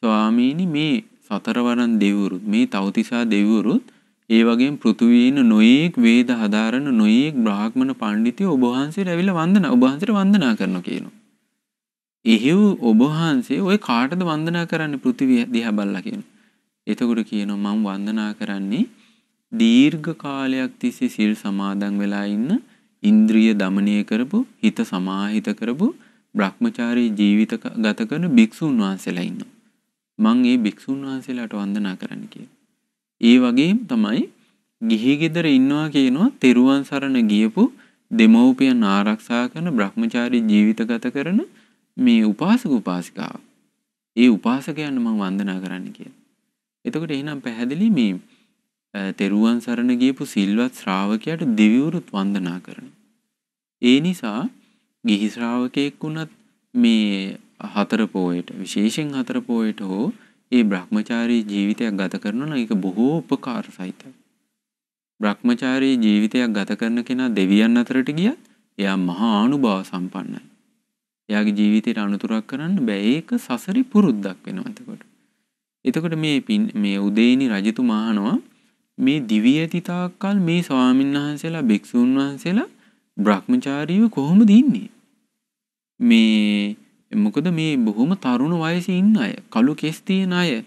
ස්වාමීනි මේ සතරවරන් දෙවිවරුත් මේ තවතිසා දෙවිවරුත් ඒ වගේම පෘථුවියේ ඉන්න නොයේක් වේද හදාරන නොයේක් බ්‍රාහ්මණ පඬිතුයෝ ඔබ වහන්සේට ඇවිල්ලා ඔබ වහන්සේට වන්දනා කරනවා කියනවා. එහෙව් ඔබ වහන්සේ ඔය කාටද වන්දනා කරන්නේ පෘථිවිය දිහා බලලා කියනවා. එතකොට කියනවා මම වන්දනා කරන්නේ දීර්ඝ කාලයක් තිස්සේ සිල් සමාදන් වෙලා ඉන්න ඉන්ද්‍රිය දමනය කරපු හිත සමාහිත කරපු බ්‍රහ්මචාරී ජීවිත ගත කරන භික්ෂුන් වහන්සේලා ඉන්නවා. මම ඒ භික්ෂුන් වහන්සේලාට වන්දනා කරන්න කියලා. ඒ වගේම තමයි ගිහි ගෙදර ඉන්නවා කියනවා තෙරුවන් සරණ ගියපු දෙමව්පියන් ආරක්ෂා කරන බ්‍රහ්මචාරී ජීවිත ගත කරන මේ උපාසක උපාසිකාව. ඒ උපාසකයන් මම වන්දනා කරන්න කියලා. එතකොට එහෙනම් පැහැදිලි මේ තෙරුවන් සරණ ගියපු සිල්වත් ශ්‍රාවකයාට දෙවිවරුත් වන්දනා කරනවා. ඒ නිසා ගිහි ශ්‍රාවකයෙක් වුණත් මේ හතර පොයට විශේෂයෙන් හතර පොයට හෝ ඒ බ්‍රහ්මචාරී ජීවිතයක් ගත කරනවා නම් ඒක බොහෝ උපකාර සහිතයි. බ්‍රහ්මචාරී ජීවිතයක් ගත කරන කෙනා දෙවියන් අතරට ගියත් එයා මහා ආනුභාව සම්පන්නයි. එයාගේ ජීවිතයට අනුතරක් කරන්න බෑ. ඒක සසරි පුරුද්දක් වෙනවා එතකොට මේ උදේනි රජතුමා අහනවා මේ දිවි ඇති තාක්කල් මේ ස්වාමීන් වහන්සේලා භික්ෂුන් වහන්සේලා බ්‍රහ්මචාරීව කොහොමද ඉන්නේ? මොකද මේ බොහොම තරුණ වයසේ ඉන්න අය, කළු කෙස් තියෙන අය,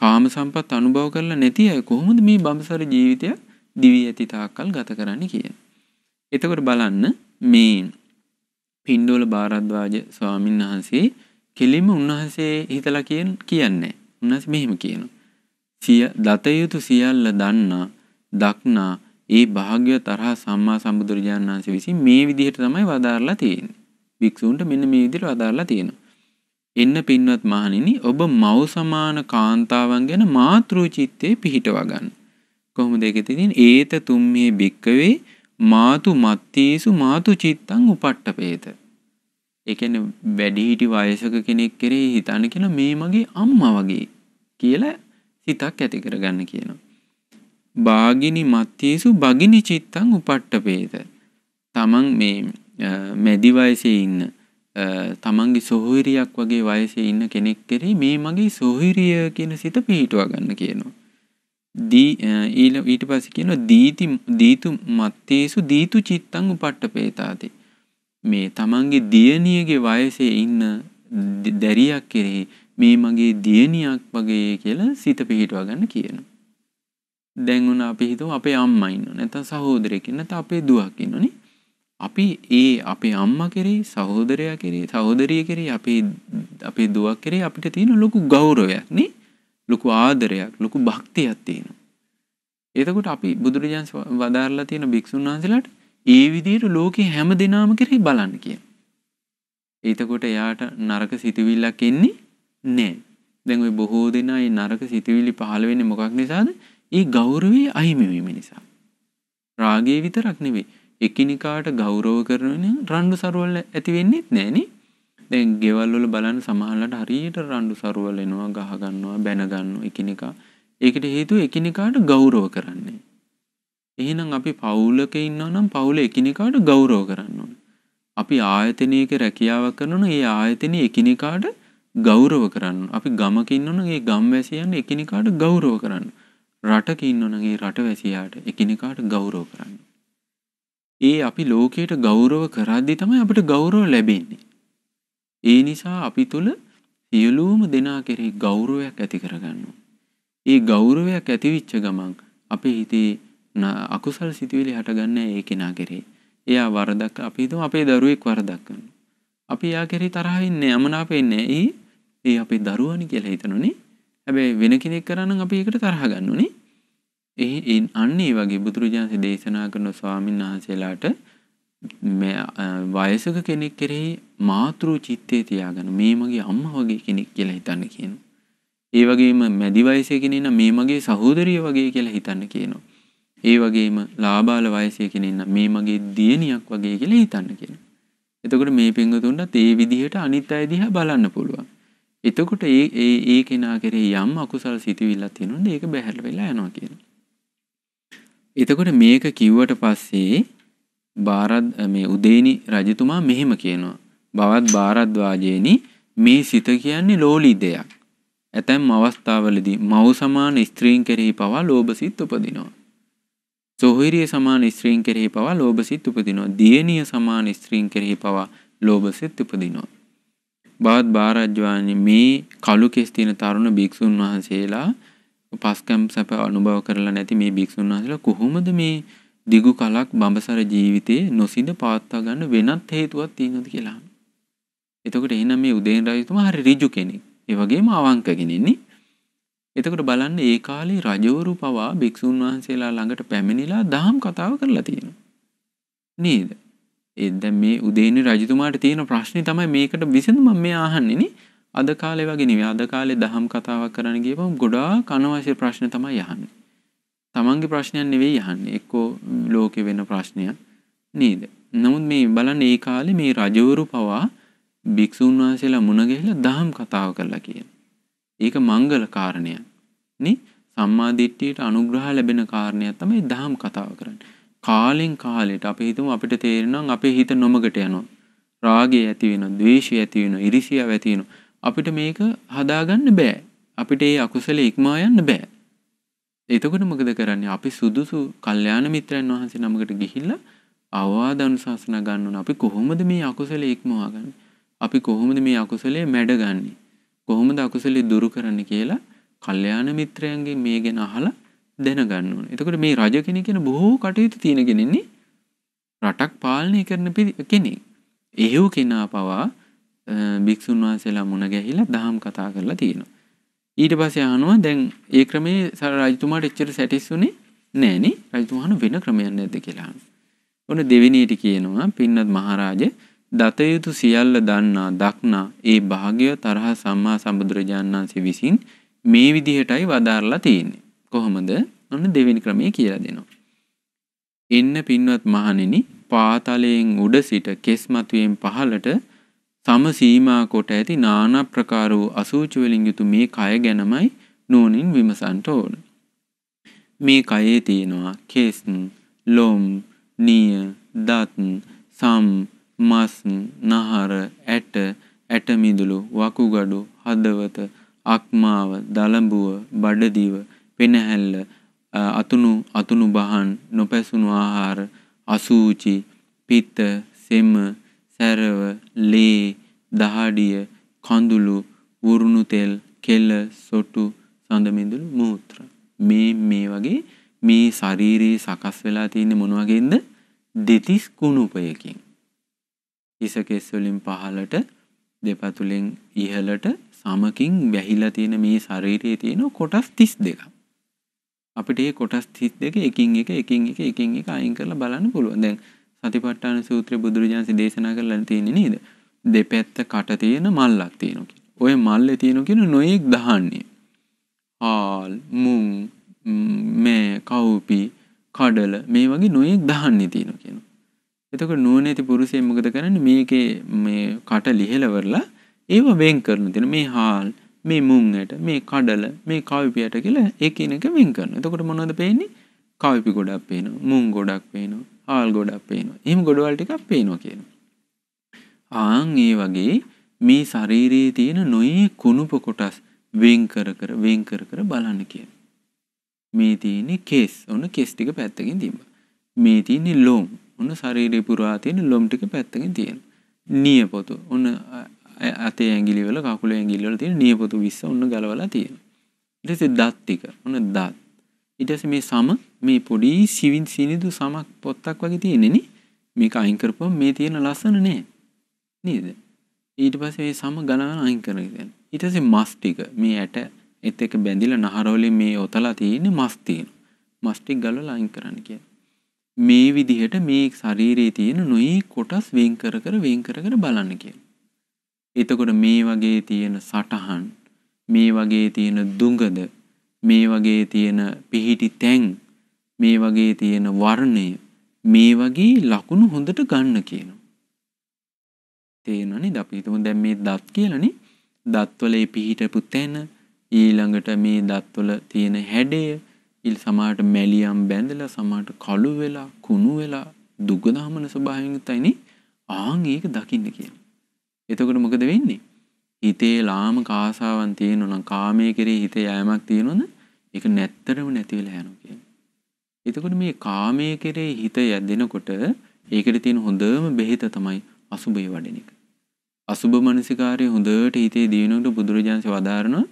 කාම සම්පත් අනුභව කරලා නැති අය කොහොමද මේ බඹසර ජීවිතය දිවි ඇති තාක්කල් ගත කරන්නේ කියන. එතකොට බලන්න මේ පිණ්ඩෝල භාරද්වාජ ස්වාමීන් වහන්සේ කෙලින්ම උන්වහන්සේ හිතලා කියන්නේ. උන්වහන්සේ මෙහෙම කියනවා. දත යුතු සියල්ල දන්නා දක්නා ඒ භාග්‍යවත් අරහත් සම්මා සම්බුදුරජාණන් වහන්සේ විසින් මේ විදිහට තමයි වදාරලා තියෙන්නේ. භික්ෂූන්ට මෙන්න මේ විදිහට වදාරලා තියෙනවා. එන්න පින්වත් මහණෙනි ඔබ මව් සමාන කාන්තාවන් ගැන මාතෘ චිත්තේ පිහිටවා ගන්න. කොහොමද ඒක තියෙන්නේ? ඒත තුම්මේ භික්කවේ මාතු මත්තේසු මාතු චිත්තං උපට්ඨපේත. ඒ කියන්නේ වැඩිහිටි වයසක කෙනෙක් කෙරෙහි හිතන්න කියලා මේ මගේ අම්මා වගේ කියලා සිතක් ඇති කරගන්න කියනවා. බාගිනි මත්තේසු බගිනි චිත්තං උපට්ඨපේත. තමන් මේ මැදි වයසේ ඉන්න තමන්ගේ සොහොයුරියක් වගේ වයසේ ඉන්න කෙනෙක් කෙරෙහි මේ මගේ සොහොයුරිය කියන සිත පිහිටුවා ගන්න කියනවා. ඊට පස්සේ කියනවා දීතු මත්තේසු දීතු චිත්තං උපට්ඨපේතාති. මේ තමන්ගේ දියණියගේ වයසේ ඉන්න දැරියක් කෙරෙහි මේ මගේ දියණියක් වගේ කියලා සිත පිහිටුවා ගන්න කියනවා. දැන් උන අපි හිතමු අපේ අම්මා ඉන්නවා නැත්නම් සහෝදරයෙක් ඉන්නවා නැත්නම් අපේ දුවක් ඉන්නෝනේ. අපි අපේ අම්මා කෙරෙහි සහෝදරයා කෙරෙහි සහෝදරිය කෙරෙහි අපේ දුවක් කෙරෙහි අපිට තියෙන ලොකු ගෞරවයක් නේ. ලොකු ආදරයක් ලොකු භක්තියක් තියෙනවා. එතකොට අපි බුදුරජාණන් වදාරලා තියෙන භික්ෂුන් වහන්සේලාට ඒ විදිහට ලෝකේ හැම දිනම කෙරෙහි බලන්න කියනවා. එතකොට එයාට නරක සිතුවිල්ලක් එන්නේ නැහැ. දැන් ওই බොහෝ දෙනා මේ නරක සිතුවිලි පහළ වෙන්නේ මොකක් නිසාද? ඒ ගෞරවයේ අහිමි වීම නිසා. රාගය විතරක් නෙවෙයි. එකිනෙකාට ගෞරව කරන රණ්ඩු සරුවල් ඇති වෙන්නේ නැහැ නේ. දැන් ගෙවල් වල බලන්න සමහරවිට හරියට රණ්ඩු සරුවල් එනවා, ගහ ගන්නවා, බැන ගන්නවා එකිනෙකා. ඒකට හේතුව එකිනෙකාට ගෞරව කරන්නේ. එහෙනම් අපි පවුලක ඉන්නවා නම් පවුල එකිනෙකාට ගෞරව කරන්න ඕනේ. අපි ආයතනයක රැකියාවක් කරනවා නම් ඒ ආයතනයේ එකිනෙකාට ගෞරව කරන්න. අපි ගමක ඉන්නවා නම් ඒ ගම්වැසියන් එකිනෙකාට ගෞරව කරන්න. රටක ඉන්නවා නම් ඒ රටවැසියාට එකිනෙකාට ගෞරව කරන්න. ඒ අපි ලෝකයට ගෞරව කරද්දී තමයි අපිට ගෞරව ලැබෙන්නේ. ඒ නිසා අපි තුල සියලුම දෙනා කෙරෙහි ගෞරවයක් ඇති කරගන්නවා. ඒ ගෞරවයක් ඇතිවෙච්ච ගමන් අපේ හිතේ අකුසල සිතුවිලි හටගන්නේ ඒ කෙනා කෙරෙහි. එයා වරදක් අපි හිතමු අපේ දරුවෙක් වරදක් කරනවා. අපි එයා කෙරෙහි තරහ ඉන්නේ යමනාප ඉන්නේ. ඒ අපේ දරුවානි කියලා හිතනෝනේ. හැබැයි වෙන කෙනෙක් කරා නම් අපි ඒකට තරහ ගන්නෝනේ. අන්න ඒ වගේ බුදුරජාණන් දේශනා කරන ස්වාමීන් වහන්සේලාට වයසක කෙනෙක් කෙරෙහි මාතෘ චිත්තේ තියාගන්න මේ මගේ අම්මා වගේ කෙනෙක් කියලා හිතන්න කියනවා. ඒ වගේම මැදි වයසේ කෙනෙක් නම් මේ මගේ සහෝදරිය වගේ කියලා හිතන්න කියනවා. ඒ වගේම ලාබාල වයසේ කෙනෙක් නම් මේ මගේ දියණියක් වගේ කියලා හිතන්න කියනවා. එතකොට මේ පින්වතුන්ට ඒ විදිහට අනිත් අය දිහා බලන්න පුළුවන්. එතකොට ඒ කෙනා කෙරෙහි යම් අකුසල සිතුවිල්ලක් තියෙනොත් ඒක බැහැර වෙලා යනවා කියනවා. එතකොට මේක කිව්වට පස්සේ මේ උදේනි රජතුමා මෙහෙම කියනවා. බවත් භාරද්වාජේනි මේ සිත කියන්නේ ලෝලි දෙයක්. ඇතැම් අවස්ථාවලදී මව් සමාන ස්ත්‍රීන් කෙරෙහි පවා ලෝභසිත උපදිනවා. සොහොයුරිය සමාන ස්ත්‍රීන් කෙරෙහි පවා ලෝභසිත උපදිනවා. දියණිය සමාන ස්ත්‍රීන් කෙරෙහි පවා ලෝභසිත උපදිනවා. බවත් භාරද්වාජනි මේ කළු කෙස් තියෙන තරුණ භික්ෂුන් වහන්සේලා පස්කම් සැප අනුභව කරලා නැති මේ භික්ෂුන් වහන්සේලා කොහොමද මේ දිගු කලක් බඹසර ජීවිතේ නොසිඳ පවත්වා ගන්න වෙනත් හේතුවක් තියෙනවද කියලා. එතකොට එහෙනම් මේ උදේන රජතුමා හරි ඍජු කෙනෙක්. ඒ වගේම අවංක කෙනෙක්නේ. එතකොට බලන්න ඒ කාලේ රජවරු පවා භික්ෂුන් වහන්සේලා ළඟට පැමිණිලා දහම් කතාව කරලා තියෙනවා. නේද? දැන් මේ උදේනි රජතුමාට තියෙන ප්‍රශ්නේ තමයි මේකට විසඳුම මම අහන්නේ නේ. අද කාලේ වගේ නෙවෙයි. අද කාලේ දහම් කතාවක් කරන්න ගියපම ගොඩාක් අනවශ්‍ය ප්‍රශ්න තමයි අහන්නේ. තමන්ගේ ප්‍රශ්නයක් නෙවෙයි අහන්නේ. එක්කෝ ලෝකේ වෙන ප්‍රශ්නයක් නේද? නමුත් මේ බලන්න ඒ කාලේ මේ රජවරු පවා භික්ෂුන් වහන්සේලා මුණ ගැහිලා දහම් කතාව කරලා කියන. ඒක මංගල කාරණයක්. නේ? සම්මා දිට්ඨියට අනුග්‍රහ ලැබෙන කාරණයක් තමයි දහම් කතාව කරන්නේ. කාලෙන් කාලෙට අපි හිතමු අපිට තේරෙනවා අපේ හිත නොමගට යනවා. රාගය ඇති වෙනවා, ද්වේෂය ඇති වෙනවා, ඉරිසියාව ඇති වෙනවා. අපිට මේක හදාගන්න බෑ. අපිට ඒ අකුසලෙ ඉක්මවා යන්න බෑ. එතකොට මොකද කරන්නේ? අපි සුදුසු කල්යාණ මිත්‍රයන් වහන්සේ නමකට ගිහිල්ලා අවවාද අනුශාසනා ගන්න ඕන. අපි කොහොමද මේ අකුසලෙ ඉක්මවා ගන්නේ? අපි කොහොමද මේ අකුසලයේ මැඩගන්නේ? කොහොමද අකුසලයේ දුරු කරන්නේ කියලා කල්යාණ මිත්‍රයන්ගෙන් මේ ගැන අහලා දැනගන්න ඕනේ. එතකොට මේ රජ කෙනෙක් කියන බොහෝ කටයුතු තියෙන කෙනෙන්නේ රටක් පාලනය කරන කෙනෙක්. එහෙව් කෙනා පවා භික්ෂුන් වහන්සේලා මුණ ගැහිලා දහම් කතා කරලා තියෙනවා. ඊට පස්සේ අහනවා දැන් ඒ ක්‍රමේ රජතුමාට එච්චර සැටිස්ුනේ නෑනේ. රජතුමාන වෙන ක්‍රමයක් නැද්ද කියලා අහනවා. ඔන්න දෙවෙනියට කියනවා පින්වත් මහරජා දතයුතු සියල්ල දන්නා දක්නා ඒ භාග්‍යවත් අරහත් සම්මා සම්බුදුරජාණන් වහන්සේ විසින් මේ විදිහටයි වදාරලා තියෙන්නේ. කොහොමද? ඔන්න දෙවෙනි ක්‍රමයේ කියලා දෙනවා. එන්න පින්වත් මහණෙනි පාතලයෙන් උඩ සිට කෙස් මතුවෙන් පහළට සම සීමා කොට ඇති নানা ප්‍රකාර වූ අසූචි වලින් යුතු මේ කය ගැනමයි නුවණින් විමසන්න ඕන. මේ කයේ තියෙනවා කෙස්, ලොම්, නිය, දත්, සම්, මස්, නහර, ඇට මිදුළු, වකුගඩු, හදවත, අක්මාව, දලඹුව, බඩදිව, පෙනහැල්ල, අතුණු බහන්, නොපැසුණු ආහාර, අසූචි, පිත්ත, සෙම, සැරව, ලේ, දහඩිය, කඳුළු, උරුණු තෙල්, කෙල, සොටු, සඳ මිදුළු, මූත්‍ර. මේ වගේ මේ ශරීරයේ සකස් වෙලා තියෙන්නේ මොන වගේද? දෙතිස් කුණුපයකින්. හිස කෙස් වලින් පහළට, දෙපතුලෙන් ඉහළට සමකින් වැහිලා තියෙන මේ ශරීරයේ තියෙන කොටස් 32ක්. අපිට මේ කොටස් 32 එකින් එක අයින් කරලා බලන්න පුළුවන්. දැන් සතිපට්ඨාන සූත්‍රයේ බුදුරජාණන් දේශනා කරලා තියෙන්නේ නේද? දෙපැත්ත කට තියෙන මල්ලක් තියෙනවා කියන. ඔය මල්ලේ තියෙන කියන නොයෙක් දහන්නේ. ආල්, මුං, මේ, කවුපි, කඩල මේ වගේ නොයෙක් දහන්නේ තියෙනවා කියන. එතකොට නුවණැති පුරුෂයෙක් මොකද කරන්නේ? මේකේ මේ කට ලිහලවරලා ඒව වෙන් කරන දෙන මේ හාල්, මේ මුං ඇට, මේ කඩල, මේ කවුපි ඇට කියලා එකිනෙක වෙන් කරනවා. එතකොට මොනවද පේන්නේ? කවුපි ගොඩක් පේනවා, මුං ගොඩක් පේනවා, හාල් ගොඩක් පේනවා. එහෙම ගොඩවල් ටිකක් පේනවා කියනවා. ඒ වගේ මේ ශරීරයේ තියෙන නොයේ කුණුප කොටස් වෙන් කර බලන්න කියන. මේ තියෙන්නේ කෙස්. ඔන්න කෙස් ටික පැත්තකින් තිබ්බා. මේ තියෙන්නේ ලොම්. ඔන්න ශරීරේ පුරා තියෙන ලොම් ටික පැත්තකින් තියෙනවා. නියපොතු. ඔන්න අතේ ඇඟිලි වල කකුලේ ඇඟිලි වල තියෙන නියපොතු 20 ඔන්න ගලවලා තියෙනවා. ඊට පස්සේ දත් ටික. ඔන්න දත්. ඊට පස්සේ මේ සම මේ පොඩි සිනිඳු සමක් පොත්තක් වගේ තියෙන්නේ නේ. මේක අයින් කරපුවම මේ තියෙන ලස්සන නෑ. නේද? ඊට පස්සේ මේ සම ගණන අයින් කරගෙන. ඊට පස්සේ මස් ටික මේ ඇට එත් එක බැඳිලා නහර වලින් මේ ඔතලා තියෙන්නේ මස් තියෙනවා. මස් ටික ගලවලා අයින් කරන්න කියලා. මේ විදිහට මේ ශරීරයේ තියෙන නොයේ කොටස් වෙන් කර බලන්න කියලා. එතකොට මේ වගේ තියෙන සටහන්, මේ වගේ තියෙන දුඟද, මේ වගේ තියෙන පිහිටි තැන්, මේ වගේ තියෙන වර්ණය, මේ වගේ ලකුණු හොඳට ගන්න කියනවා. තේරෙනවනේ? අපි හිතමු දැන් මේ දත් කියලානේ. දත්වල ඒ පිහිටපු තැන, ඊළඟට මේ දත්වල තියෙන හැඩය, සමහරට මැලියම් බැඳලා, සමහරට කළු වෙලා, කුණු වෙලා, දුගදහමන ස්වභාවයෙන් තයිනේ. ඒක දකින්න කියලා. එතකොට මොකද වෙන්නේ? හිතේ ලාමක ආසාවන් තියෙනවා නම්, කාමයේ කෙරේ හිතේ යෑමක් තියෙනවද? ඒක නැත්තරම නැති වෙලා යනවා කියන්නේ. එතකොට මේ කාමයේ කෙරේ හිත යැදෙනකොට ඒකට තියෙන හොඳම බෙහෙත තමයි අසුබය වඩන එක. අසුබ මනසිකාරය හොඳට හිතේ දිනනකොට බුදුරජාණන් වදාරනවා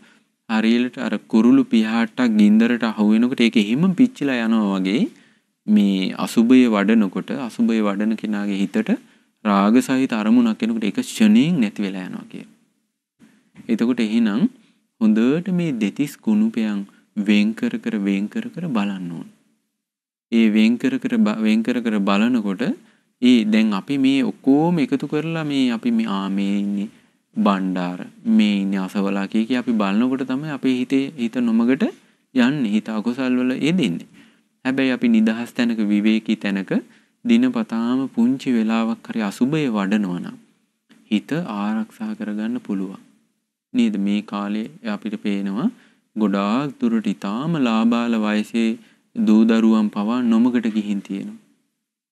හරියට අර කුරුළු පියාට්ටක් ගින්දරට අහු වෙනකොට ඒක එහෙම පිච්චිලා යනවා වගේ මේ අසුබය වඩනකොට අසුබය වඩන කෙනාගේ හිතට රාග සහිත අරමුණක් එනකොට ඒක ෂණයෙන් නැති වෙලා යනවා කියන. එතකොට එහෙනම් හොඳට මේ දෙතිස් කුණුපයන් වෙන් කර බලන්න ඕන. ඒ වෙන් කර බලනකොට දැන් අපි මේ ඔක්කොම එකතු කරලා මේ අපි මේ ඉන්නේ බණ්ඩාර, මේ ඉන්නේ අසවලා කිය අපි බලනකොට තමයි අපේ හිත නොමගට යන්නේ, හිත අකුසල් වල යෙදෙන්නේ. හැබැයි අපි නිදහස් තැනක, විවේකී තැනක දිනපතාම පුංචි වෙලාවක් හරි අසුබය වඩනවා නම් හිත ආරක්ෂා කරගන්න පුළුවන්. නේද? මේ කාලේ අපිට පේනවා ගොඩාක් දුරට ඊටාම ලාබාල වයසේ දූ දරුවන් පවා නොමගට ගිහින් තියෙනවා.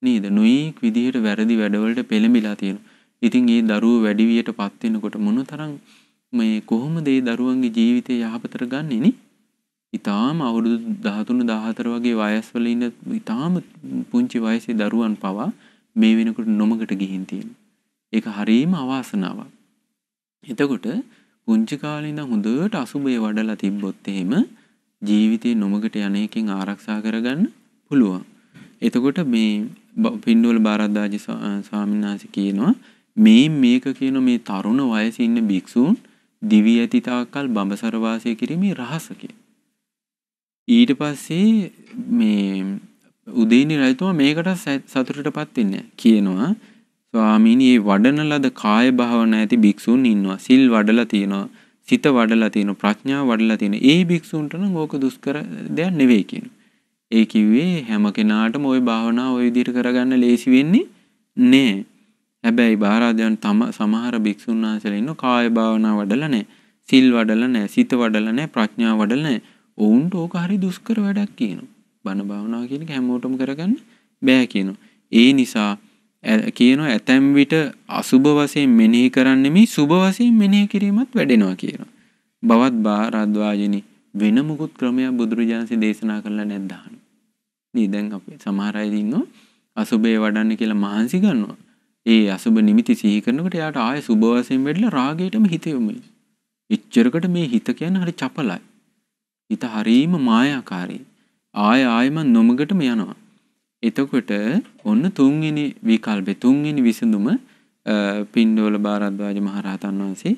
නේද? නොයෙක් විදිහට වැරදි වැඩවලට පෙළඹිලා තියෙනවා. ඉතින් ඒ දරුවෝ වැඩි වියටපත් වෙනකොට මොනතරම් මේ කොහොමද ඒ දරුවන්ගේ ජීවිතය යහපතට ගන්නෙ නේ? ඊටාම අවුරුදු 13 14 වගේ වයස්වල ඉන්න ඊටාම පුංචි වයසේ දරුවන් පවා මේ වෙනකොට නොමගට ගිහින් තියෙනවා. ඒක හරීම අවාසනාවක්. එතකොට පුංචි කාලේ ඉඳන් හොඳට අසුබය වඩලා තිබ්බොත් එහෙම ජීවිතේ නොමගට යන එකෙන් ආරක්ෂා කරගන්න පුළුවන්. එතකොට මේ පින්ඩෝල බාරද්දාජි ස්වාමීන් වහන්සේ කියනවා මේක කියන මේ තරුණ වයසේ ඉන්න භික්ෂූන් දිවි ඇති තාක්කල් බඹසර වාසය කිරීමේ රහස කියන. ඊට පස්සේ මේ උදේනි රජතුමා මේකට සතුටටපත් වෙන්නේ කියනවා ස්වාමීනි මේ වඩන ලද කාය භාවනා ඇති භික්ෂූන් ඉන්නවා. සිල් වඩලා තියෙනවා, සිත වඩලා තියෙනවා, ප්‍රඥාව වඩලා තියෙනවා. ඒ භික්ෂූන්ට නම් ඕක දුෂ්කර දෙයක් නෙවෙයි කියනවා. ඒ කිව්වේ හැම කෙනාටම ওই භාවනාව ওই විදිහට කරගන්න ලේසි වෙන්නේ නෑ. හැබැයි බාරාදයන් සමහර භික්ෂුන් වහන්සේලා ඉන්න කාය භාවනාව වඩලා නෑ, සිල් වඩලා නෑ, සිත වඩලා නෑ, ප්‍රඥාව වඩලා නෑ. ඔවුන්ට ඕක හරි දුෂ්කර වැඩක් කියනවා. බණ භාවනාව කියන එක හැමෝටම කරගන්න බෑ කියනවා. ඒ නිසා කියනවා ඇතැම් විට අසුබ වශයෙන් මෙනෙහි කරන්නේ මේ සුබ වශයෙන් මෙනෙහි කිරීමත් වැඩෙනවා කියනවා. බවත් බාරද්වාජනි වෙන මුකුත් ක්‍රමයක් බුදුරජාණන්සේ දේශනා කළා නැද්ද අහන. නේ දැන් අපි සමහර අය ඉන්නවා අසුබේ වඩන්න කියලා මහන්සි ගන්නවා. ඒ අසුබ නිමිති සිහි කරනකොට එයාට ආයෙ සුබ වශයෙන් වෙඩලා රාගයටම හිත යොමු වෙනවා. එච්චරකට මේ හිත කියන්නේ හරි චපලයි. හිත හරීම මායාකාරී. ආයෙම නොමගටම යනවා. එතකොට ඔන්න තුන්වෙනි විකල්පේ තුන්වෙනි විසඳුම පින්ඩෝල බාරද්වාජ මහරහතන් වහන්සේ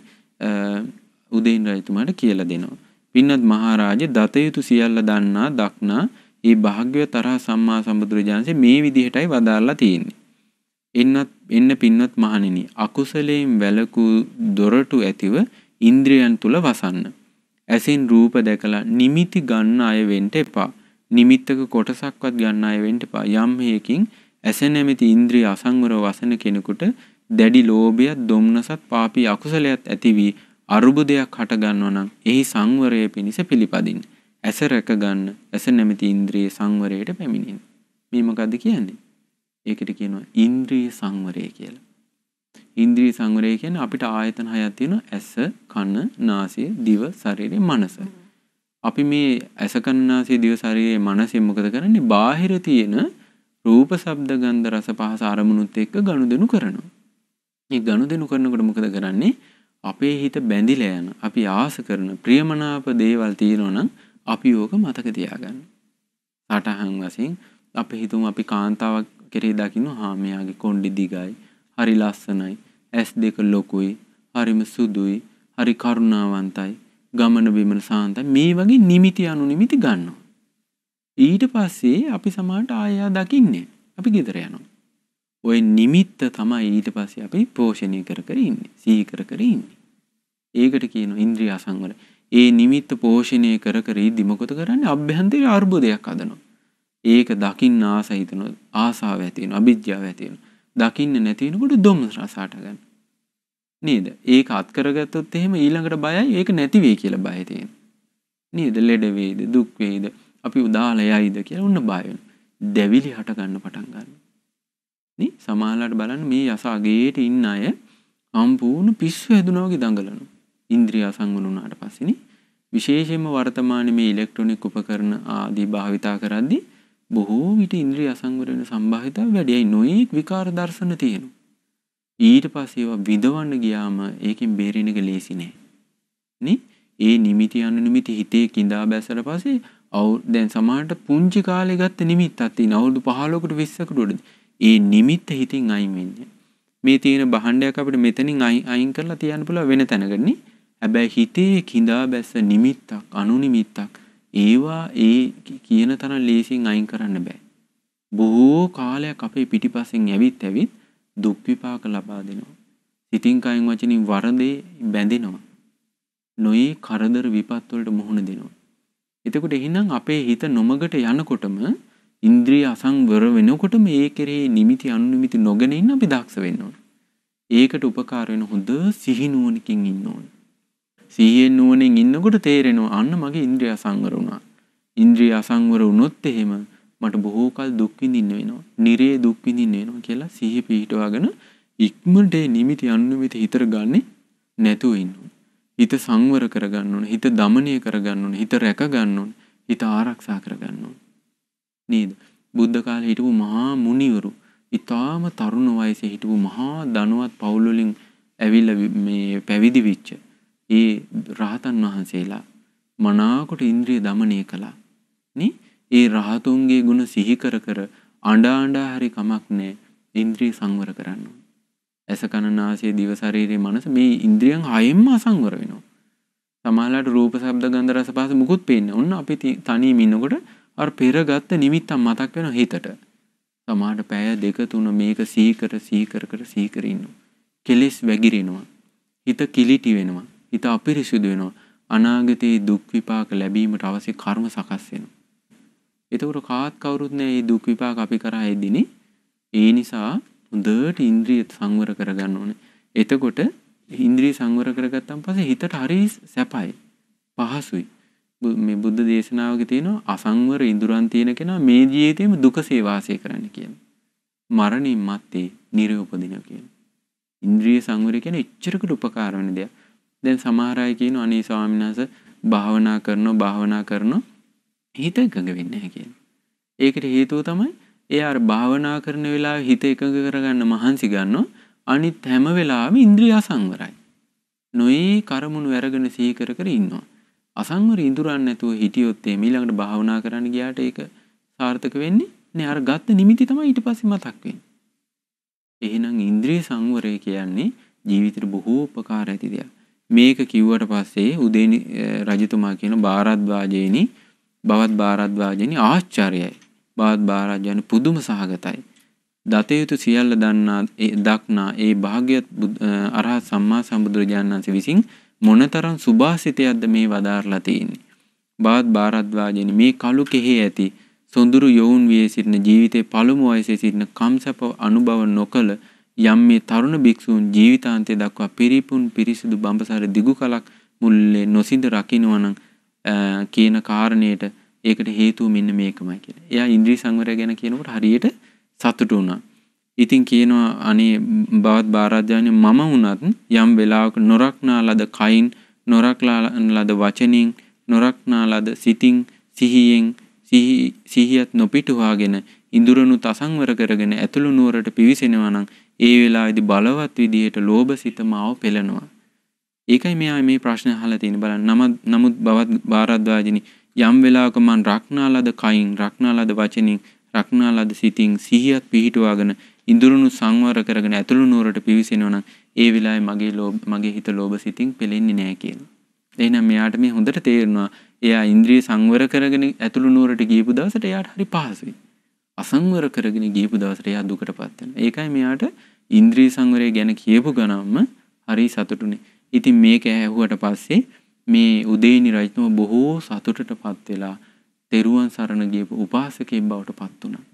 උදේන් රජතුමාට කියලා දෙනවා. පින්වත් මහරජා දත යුතු සියල්ල දන්නා දක්නා ඒ භාග්‍යවත් තරහ සම්මා සම්බුදුරජාණන්සේ මේ විදිහටයි වදාළා තියෙන්නේ. එන්න පින්වත් මහණෙනි අකුසලයෙන් වැළකූ දොරටු ඇතිව ඉන්ද්‍රියන් තුල වසන්න. ඇසින් රූප දැකලා නිමිති ගන්න අය වෙන්න එපා. නිමිත්තක කොටසක්වත් ගන්න අය වෙන්න එපා. යම් හේකින් ඇස නැමැති ඉන්ද්‍රිය අසංවර වසන කෙනෙකුට දැඩි ලෝභයත් දොම්නසත් පාපී අකුසලයක් ඇති වී අරුබුදයක් හට ගන්නවා නම් එහි සංවරය පිණිස පිළිපදින්න. ඇස රැක ගන්න ඇස නැමැති ඉන්ද්‍රිය සංවරයට පැමිණෙන්න. මේ මොකද්ද කියන්නේ? ඒකට කියනවා ඉන්ද්‍රිය සංවරය කියලා. ඉන්ද්‍රිය සංවරය කියන්නේ අපිට ආයතන හයක් තියෙනවා ඇස, කන, නාසය, දිව, ශරීරය, මනස. අපි මේ ඇස, කන, නාසය, දිව, ශරීරය, මනසෙන් මොකද කරන්නේ? බාහිර තියෙන රූප, ශබ්ද, ගන්ධ, රස, පහස අරමුණුත් එක්ක ගනුදෙනු කරනවා. මේ ගනුදෙනු කරනකොට මොකද කරන්නේ? අපේ හිත බැඳිලා යන, අපි ආස කරන ප්‍රියමනාප දේවල් තියෙනවා නම් අපි ඕක මතක තියාගන්න. සටහන් වශයෙන් අපි හිතමු අපි කාන්තාවක් කෙරේ දකින්න මෙයාගේ කොණ්ඩෙ දිගයි, හරි ලස්සනයි, ඇස් දෙක ලොකුයි, හරිම සුදුයි, හරි කරුණාවන්තයි, ගමන බිමන සාන්තයි. මේ වගේ නිමිති අනුනිමිති ගන්නවා. ඊට පස්සේ අපි සමානට ආයෙ දකින්නේ. අපි ගෙදර යනවා. ওই නිමිත්ත තමයි ඊට පස්සේ අපි පෝෂණය කර කර ඉන්නේ. සිහි කර කර ඉන්නේ. ඒකට කියනවා ඉන්ද්‍රිය අසංවර. ඒ නිමිත්ත පෝෂණය කර කර ඉදි මොකද කරන්නේ? අභ්‍යන්තර අර්බුදයක් හදනවා. ඒක දකින්න ආස හිතනවා. ආසාව ඇති වෙනවා. අවිජ්ජාව ඇති වෙනවා. දකින්න නැති වෙනකොට දුම්නස රසාට ගන්න. නේද? ඒක අත් කරගත්තොත් එහෙම ඊළඟට බයයි ඒක නැති වෙයි කියලා බය තියෙනවා. නේද? ලෙඩ වේද, දුක් වේද, අපි උදාලා යයිද කියලා උන්න බය වෙනවා. දැවිලි හට ගන්න පටන් ගන්නවා. නේ? සමහරවිට බලන්න මේ යස අගේට ඉන්න අය සම්පූර්ණ පිස්සු හැදුනා වගේ දඟලනවා. ඉන්ද්‍රිය අසංවර වුණාට පස්සේනේ විශේෂයෙන්ම වර්තමානයේ මේ ඉලෙක්ට්‍රොනික උපකරණ ආදී භාවිතා කරද්දී බොහෝ විට ඉන්ද්‍රිය අසංවර වෙන සම්භාවිතාව වැඩියි. නොඑක් විකාර දර්ශන තියෙනවා. ඊට පස්සේ ඒවා විඳවන්න ගියාම ඒකෙන් බේරෙන එක ලේසි නෑ. නේ? ඒ නිමිති අනුනිමිති හිතේ කිඳා බැසලා පස්සේ දැන් සමහරට පුංචි කාලේ ගත්ත නිමිත්තක් තියෙන අවුරුදු 15කට 20කට උඩ. ඒ නිමිත්ත හිතින් අයින් වෙන්නේ. මේ තියෙන භාණ්ඩයක් අපිට මෙතනින් අයින් කරලා තියන්න පුළුවන් වෙන තැනකනේ. හැබැයි හිතේ කිඳා බැස නිමිත්තක් අනුනිමිත්තක් ඒවා ඒ කියන තරම් ලේසියෙන් අයින් කරන්න බෑ. බොහෝ කාලයක් අපේ පිටිපස්සෙන් ඇවිත් දුක් විපාක ලබා දෙනවා. සිතින් කයින් වචනින් වරදේ බැඳෙනවා. නොයේ කරදර විපත් වලට මුහුණ දෙනවා. එතකොට එහෙනම් අපේ හිත නොමගට යනකොටම ඉන්ද්‍රිය අසංවර වෙනකොටම ඒ කෙරේ නිමිති අනුනිමිති නොගෙන ඉන්න අපි දක්ෂ වෙන්න ඕන. ඒකට උපකාර වෙන හොඳ සිහි නුවණකින් ඉන්න ඕන. සිහියෙන් නුවණින් ඉන්නකොට තේරෙනවා අන්න මගේ ඉන්ද්‍රිය අසංවර වුණා. ඉන්ද්‍රිය අසංවර වුණොත් එහෙම මට බොහෝ කල් දුක් විඳින්න වෙනවා. නිරේ දුක් විඳින්න වෙනවා කියලා සිහිය පිහිටවාගෙන ඉක්මනට නිමිති අනුනිමිති හිතර ගන්නෙ නැතුව ඉන්න ඕන. හිත සංවර කරගන්න ඕන. හිත দমনය කරගන්න ඕන. හිත රැක ගන්න ඕන. හිත ආරක්ෂා කරගන්න ඕන. නේද? බුද්ධ කාලේ හිටපු මහා මුනිවරු ඊටාම තරුණ වයසේ හිටපු මහා ධනවත් පවුල් වලින් ඇවිල්ලා මේ පැවිදි වෙච්ච ඒ රහතන් වහන්සේලා මනාකොට ඉන්ද්‍රිය দমনය කළා. නේ? ඒ රහතුන්ගේ ගුණ සිහි කර කර අඬා හරි කමක් නැහැ. ඉන්ද්‍රිය සංවර කරන්න ඕන. ඇස කන නාසය දිව ශරීරය මනස මේ ඉන්ද්‍රියන් හයෙන්ම අසංවර වෙනවා. සමහරවිට රූප ශබ්ද ගන්ධ රස පහස මුකුත් පේන්නේ. ඔන්න අපි තනියම ඉන්නකොට අර පෙරගත්ත නිමිත්තක් මතක් වෙනවා හිතට. සමහරට පැය 2-3 මේක සිහි කර ඉන්නවා. කෙලෙස් වැగిරෙනවා. හිත කිලිටි වෙනවා. හිත අපිරිසුදු වෙනවා. අනාගතයේ දුක් විපාක ලැබීමට අවශ්‍ය කර්ම සකස් වෙනවා. එතකොට කාත් කවුරුත් නෑ මේ දුක් විපාක අපි කරා එද්දිනේ. ඒ නිසා හොඳට ඉන්ද්‍රිය සංවර කරගන්න ඕනේ. එතකොට ඉන්ද්‍රිය සංවර කරගත්තාන් පස්සේ හිතට හරි සැපයි. පහසුයි. මේ බුද්ධ දේශනාවක තියෙනවා අසංවර ඉඳුරන් තියෙන කෙනා මේ ජීවිතේම දුකසේ වාසය කරන්න කියන. මරණින් මත්තේ නිරය උපදිනවා කියන. ඉන්ද්‍රිය සංවරය කියන්නේ එච්චරකට උපකාර වෙන දෙයක්. දැන් සමහර අය කියනවා අනේ ස්වාමීන් වහන්සේ භාවනා කරනවා හිත එකඟ වෙන්නේ නැහැ කියන. ඒකට හේතුව තමයි එයා අර භාවනා කරන වෙලාවේ හිත එකඟ කරගන්න මහන්සි ගන්නවා. අනිත් හැම වෙලාවෙම ඉන්ද්‍රිය අසංවරයි. නොයේ කරමුණු අරගෙන සිහි කර කර ඉන්නවා. අසංවර ඉඳුරන් නැතුව හිටියොත් ඊළඟට භාවනා කරන්න ගියාට ඒක සාර්ථක වෙන්නේ නෑ. අර ගත්ත නිමිති තමයි ඊට පස්සේ මතක් වෙන්නේ. එහෙනම් ඉන්ද්‍රිය සංවරය කියන්නේ ජීවිතේට බොහෝ උපකාර ඇති දෙයක්. මේක කිව්වට පස්සේ උදේනි රජතුමා කියන භාරද්වාජේනි බවත් භාරද්වාජේනි ආශ්චර්යයි. බවත් භාරද්වාජේනි පුදුම සහගතයි. දතයුතු සියල්ල දක්නා ඒ භාග්‍යවත් අරහත් සම්මා සම්බුදුරජාණන් වහන්සේ විසින් මොනතරම් සුභාසිතයක්ද මේ වදාරලා තියෙන්නේ. බවත් භාරද්වාජේනි මේ කලු කෙහි ඇති සොඳුරු යොවුන් වියේ සිටින ජීවිතේ පළමු වයසේ සිටින කම්සප අනුභව නොකළ යම් මේ තරුණ භික්ෂූන් ජීවිතාන්තය දක්වා පිරිපුන් පිරිසිදු බඹසර දිගු කලක් මුල්ලේ නොසිඳ රකින්නවනම් කියන කාරණේට ඒකට හේතුව මෙන්න මේකමයි කියලා. එයා ඉන්ද්‍රිය සංවරය ගැන කියනකොට හරියට සතුටු වුණා. ඉතින් කියනවා අනේ බවත් භාරද්වාජයනි මම වුණත් යම් වෙලාවක නොරක්නා ලද කයින් නොරක්ලා ලද වචනින් නොරක්නා ලද සිතින් සිහියත් නොපිටුවාගෙන ඉඳුරනුත් අසංවර කරගෙන ඇතුළු නුවරට පිවිසෙනවා නම් ඒ වෙලාවේදී බලවත් විදිහට ලෝභ සිත මාව පෙළනවා. ඒකයි මෙයා මේ ප්‍රශ්න අහලා තියෙන බලන්න. නමුත් බවත් භාරද්වාජනි යම් වෙලාවක මං රක්නා ලද කයින් රක්නා ලද වචනින් රක්නා ලද සිතින් සිහියත් පිහිටුවාගෙන ඉඳුරනු සංවර කරගෙන ඇතුළු නුවරට පිවිසෙනවා නම් ඒ වෙලාවේ මගේ හිත ලෝභ සිතින් පෙළෙන්නේ නැහැ කියනවා. එහෙනම් මෙයාට මේ හොඳට තේරෙනවා එයා ඉන්ද්‍රිය සංවර කරගෙන ඇතුළු නුවරට ගියපු දවසට එයාට හරි පහසුයි. අසංවර කරගෙන ගියපු දවසට එයා දුකටපත් වෙනවා. ඒකයි මෙයාට ඉන්ද්‍රිය සංවරය ගැන කියපු ගමන්ම හරි සතුටුනේ. ඉතින් මේක ඇහුවට පස්සේ මේ උදේනි රජතුමා බොහෝ සතුටටපත් වෙලා තෙරුවන් සරණ ගියපු උපාසකයෙක් බවට පත් වුණා.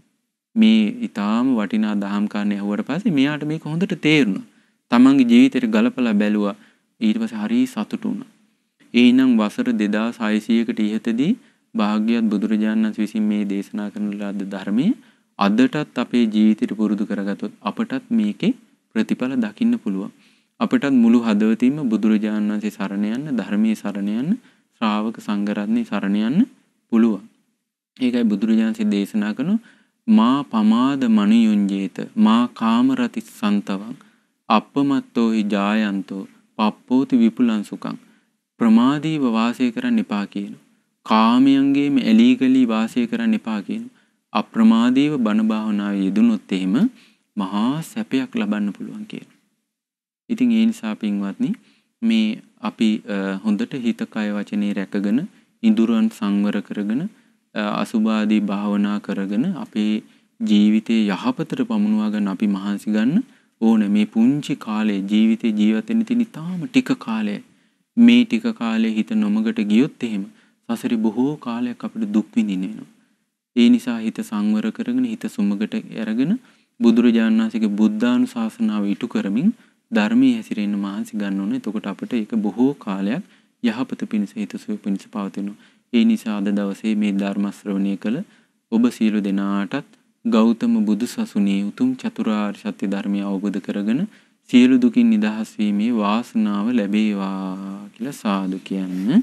මේ ඊටාම වටිනා දහම් කාරණේ ඇහුවට පස්සේ මෙයාට මේක හොඳට තේරුණා. තමන්ගේ ජීවිතේට ගලපලා බැලුවා. ඊට පස්සේ හරි සතුටු වුණා. එහෙනම් වසර 2600කට ඉහතදී භාග්‍යවත් බුදුරජාණන් වහන්සේ විසින් මේ දේශනා කරන ලද ධර්මයේ අදටත් අපේ ජීවිතේට පුරුදු කරගත්තොත් අපටත් මේකේ ප්‍රතිඵල දකින්න පුළුවන්. අපටත් මුළු හදවතින්ම බුදුරජාණන් වහන්සේ සරණ යන්න, ධර්මයේ සරණ යන්න, ශ්‍රාවක සංඝ රත්නයේ සරණ යන්න පුළුවන්. ඒකයි බුදුරජාණන් වහන්සේ දේශනා කරන මා පමාද මනියුඤ්ජේත මා කාමරති සන්තවං අපමත්තෝ හි ජායන්තෝ පප්පෝති විපුලං සුඛං ප්‍රමාදීව වාසය කරන්න එපා කියනවා. කාමයන්ගේම ඇලී ගලී වාසය කරන්න එපා කියනවා. අප්‍රමාදීව බණ භාවනාවේ යෙදුනොත් එහෙම මහා සැපයක් ලබන්න පුළුවන් කියනවා. ඉතින් ඒ නිසා පින්වත්නි මේ අපි හොඳට හිත කය වචනේ රැකගෙන ඉඳුරන් සංවර කරගෙන අසුභාදී භාවනා කරගෙන අපේ ජීවිතයේ යහපතට පමුණවා ගන්න අපි මහන්සි ගන්න ඕනේ. මේ පුංචි කාලේ ජීවිතේ ජීවත් වෙන්න තියෙන තාම ටික කාලය. මේ ටික කාලේ හිත නොමගට ගියොත් එහෙම සසරේ බොහෝ කාලයක් අපිට දුක් විඳින්න වෙනවා. ඒ නිසා හිත සංවර කරගෙන හිත සුමගට අරගෙන බුදුරජාණන් වහන්සේගේ බුද්ධානුශාසනාව ඉටු කරමින් ධර්මයේ හැසිරෙන්න මහන්සි ගන්න ඕනේ. එතකොට අපිට ඒක බොහෝ කාලයක් යහපත පිණිස හිතසුව පිණිස පවතිනවා. ඒ නිසා අද දවසේ මේ ධර්ම ශ්‍රවණය කළ ඔබ සියලු දෙනාටත් ගෞතම බුදු සසුනේ උතුම් චතුරාර්ය සත්‍ය ධර්මය අවබෝධ කරගෙන සියලු දුකින් නිදහස් වීමේ වාසනාව ලැබේවා කියලා සාදු කියන්නේ